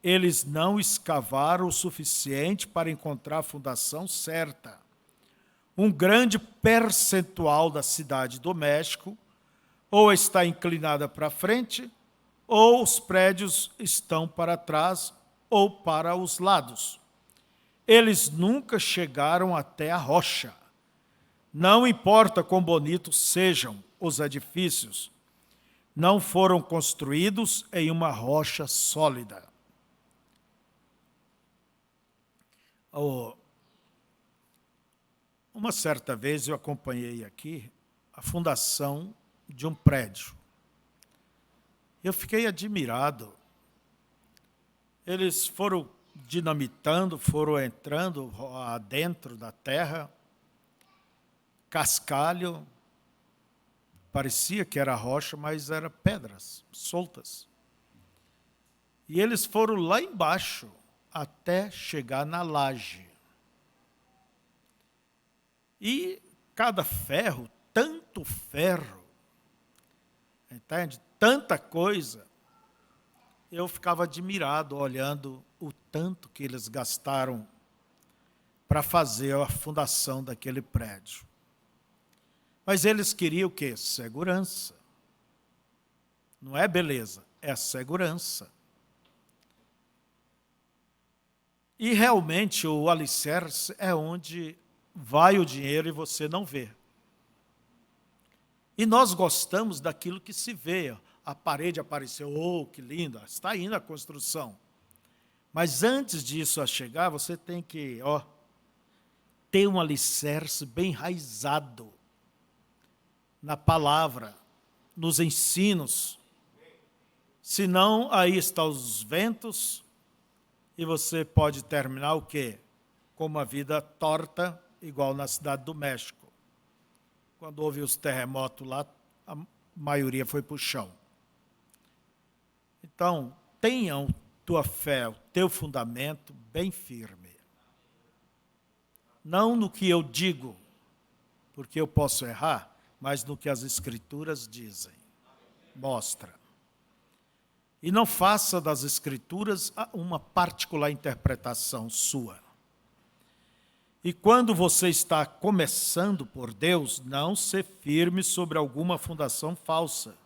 Eles não escavaram o suficiente para encontrar a fundação certa. Um grande percentual da cidade do México ou está inclinada para frente, ou os prédios estão para trás ou para os lados. Eles nunca chegaram até a rocha. Não importa quão bonitos sejam os edifícios, não foram construídos em uma rocha sólida. Uma certa vez eu acompanhei aqui a fundação de um prédio. Eu fiquei admirado. Eles foram dinamitando, foram entrando dentro da terra, cascalho, parecia que era rocha, mas eram pedras soltas. E eles foram lá embaixo, até chegar na laje. E cada ferro, tanto ferro, entende? Tanta coisa. Eu ficava admirado olhando o tanto que eles gastaram para fazer a fundação daquele prédio. Mas eles queriam o quê? Segurança. Não é beleza, é a segurança. E realmente o alicerce é onde vai o dinheiro e você não vê. E nós gostamos daquilo que se vê. A parede apareceu, que linda, está indo a construção. Mas antes disso a chegar, você tem que ter um alicerce bem enraizado na palavra, nos ensinos. Senão, aí estão os ventos, e você pode terminar o quê? Com uma vida torta, igual na cidade do México. Quando houve os terremotos lá, a maioria foi para o chão. Então, tenham tua fé, o teu fundamento bem firme. Não no que eu digo, porque eu posso errar, mas no que as Escrituras dizem. Mostra. E não faça das Escrituras uma particular interpretação sua. E quando você está começando por Deus, não se firme sobre alguma fundação falsa.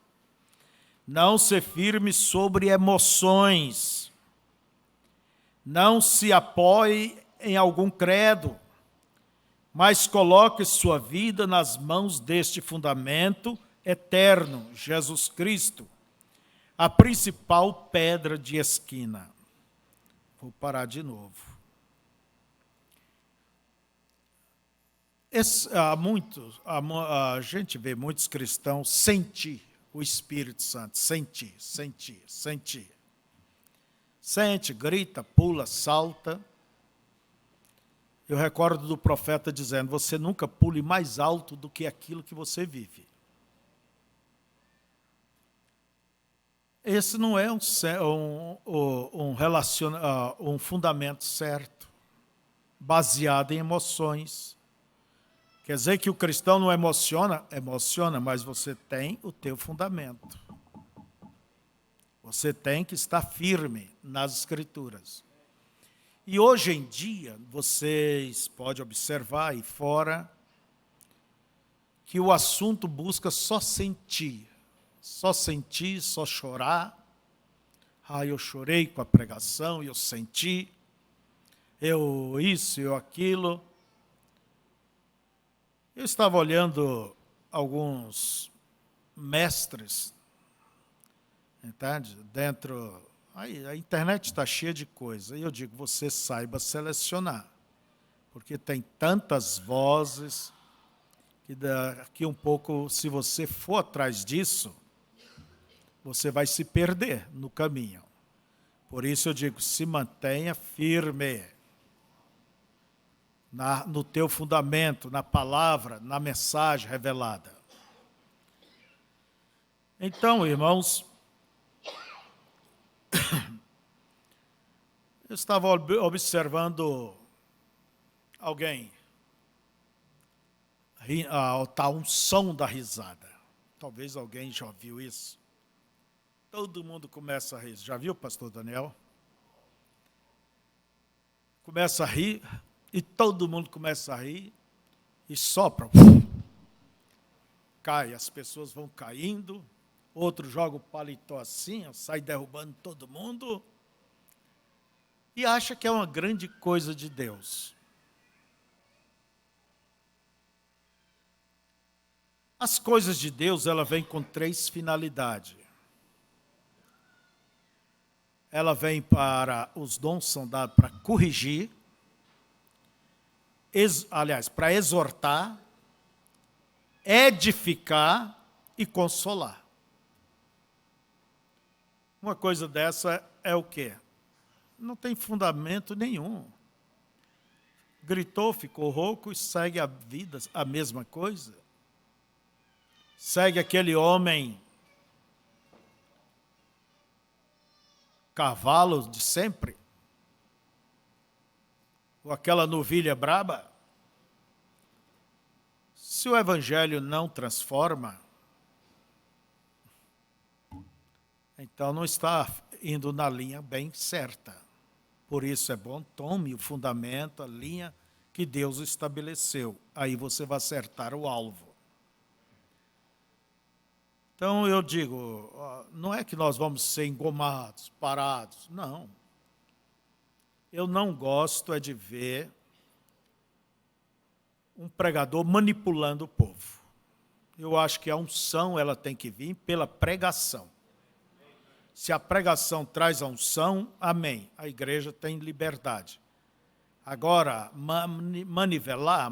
Não se firme sobre emoções. Não se apoie em algum credo, mas coloque sua vida nas mãos deste fundamento eterno, Jesus Cristo, a principal pedra de esquina. Vou parar de novo. A gente vê muitos cristãos sentir o Espírito Santo, sentir. Sente, grita, pula, salta. Eu recordo do profeta dizendo, você nunca pule mais alto do que aquilo que você vive. Esse não é um fundamento certo, baseado em emoções. Quer dizer que o cristão não emociona? Emociona, mas você tem o teu fundamento. Você tem que estar firme nas Escrituras. E hoje em dia, vocês podem observar aí fora que o assunto busca só sentir, só chorar. Eu chorei com a pregação, eu senti, eu isso, eu aquilo. Eu estava olhando alguns mestres entende? Aí, a internet está cheia de coisa, e eu digo, você saiba selecionar, porque tem tantas vozes, que daqui um pouco, se você for atrás disso, você vai se perder no caminho. Por isso eu digo, se mantenha firme no teu fundamento, na palavra, na mensagem revelada. Então, irmãos, eu estava observando alguém, a unção da risada. Talvez alguém já viu isso. Todo mundo começa a rir. Já viu, pastor Daniel? Começa a rir, e todo mundo começa a rir, e sopra. Cai, as pessoas vão caindo, outro joga o paletó assim, sai derrubando todo mundo, e acha que é uma grande coisa de Deus. As coisas de Deus, ela vem com 3 finalidades. Ela vem para, os dons são dados para corrigir, para exortar, edificar e consolar. Uma coisa dessa é o quê? Não tem fundamento nenhum. Gritou, ficou rouco e segue a vida, a mesma coisa. Segue aquele homem cavalo de sempre, ou aquela novilha braba. Se o evangelho não transforma, então não está indo na linha bem certa. Por isso é bom, tome o fundamento, a linha que Deus estabeleceu. Aí você vai acertar o alvo. Então eu digo, não é que nós vamos ser engomados, parados, não. Eu não gosto é de ver um pregador manipulando o povo. Eu acho que a unção ela tem que vir pela pregação. Se a pregação traz a unção, amém. A igreja tem liberdade. Agora, manivelar.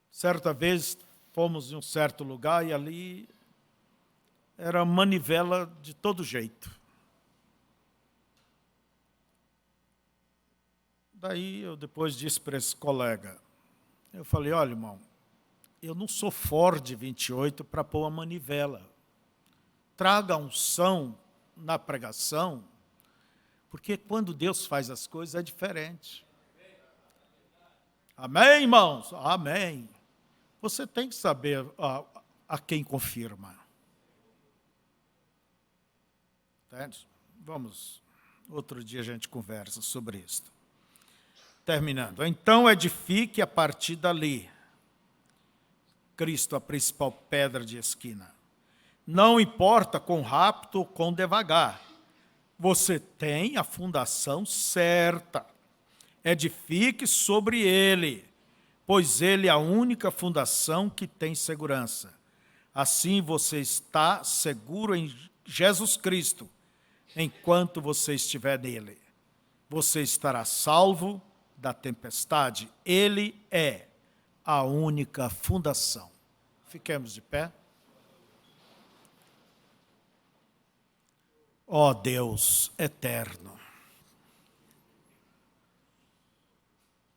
Certa vez fomos em um certo lugar e ali era manivela de todo jeito. Daí eu depois disse para esse colega, eu falei, olha, irmão, eu não sou Ford 28 para pôr a manivela. Traga unção na pregação, porque quando Deus faz as coisas é diferente. Amém, irmãos? Amém. Você tem que saber a quem confirma. Entende? Vamos, outro dia a gente conversa sobre isso. Terminando. Então edifique a partir dali. Cristo, a principal pedra de esquina. Não importa quão rápido ou quão devagar. Você tem a fundação certa. Edifique sobre ele, pois ele é a única fundação que tem segurança. Assim você está seguro em Jesus Cristo, enquanto você estiver nele. Você estará salvo da tempestade. Ele é a única fundação. Fiquemos de pé. Ó Deus eterno,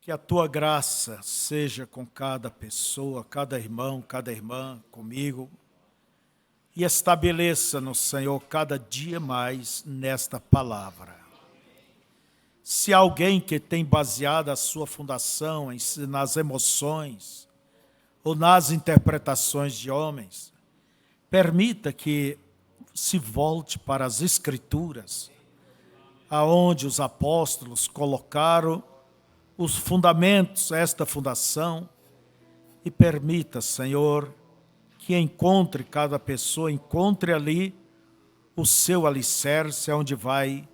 que a tua graça seja com cada pessoa, cada irmão, cada irmã, comigo, e estabeleça no Senhor cada dia mais nesta palavra. Se alguém que tem baseado a sua fundação nas emoções ou nas interpretações de homens, permita que se volte para as Escrituras, aonde os apóstolos colocaram os fundamentos, esta fundação, e permita, Senhor, que encontre cada pessoa, encontre ali o seu alicerce, onde vai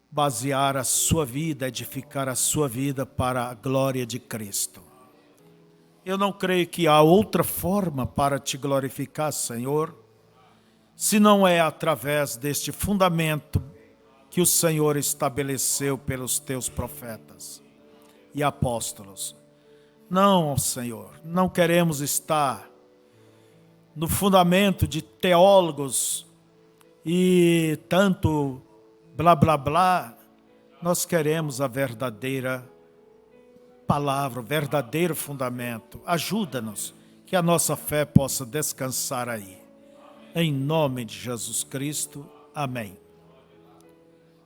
basear a sua vida, edificar a sua vida para a glória de Cristo. Eu não creio que há outra forma para te glorificar, Senhor, se não é através deste fundamento que o Senhor estabeleceu pelos teus profetas e apóstolos. Não, Senhor, não queremos estar no fundamento de teólogos e tanto blá blá blá. Nós queremos a verdadeira palavra, o verdadeiro fundamento. Ajuda-nos que a nossa fé possa descansar aí. Em nome de Jesus Cristo. Amém.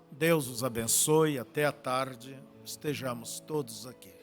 Deus os abençoe. Até a tarde. Estejamos todos aqui.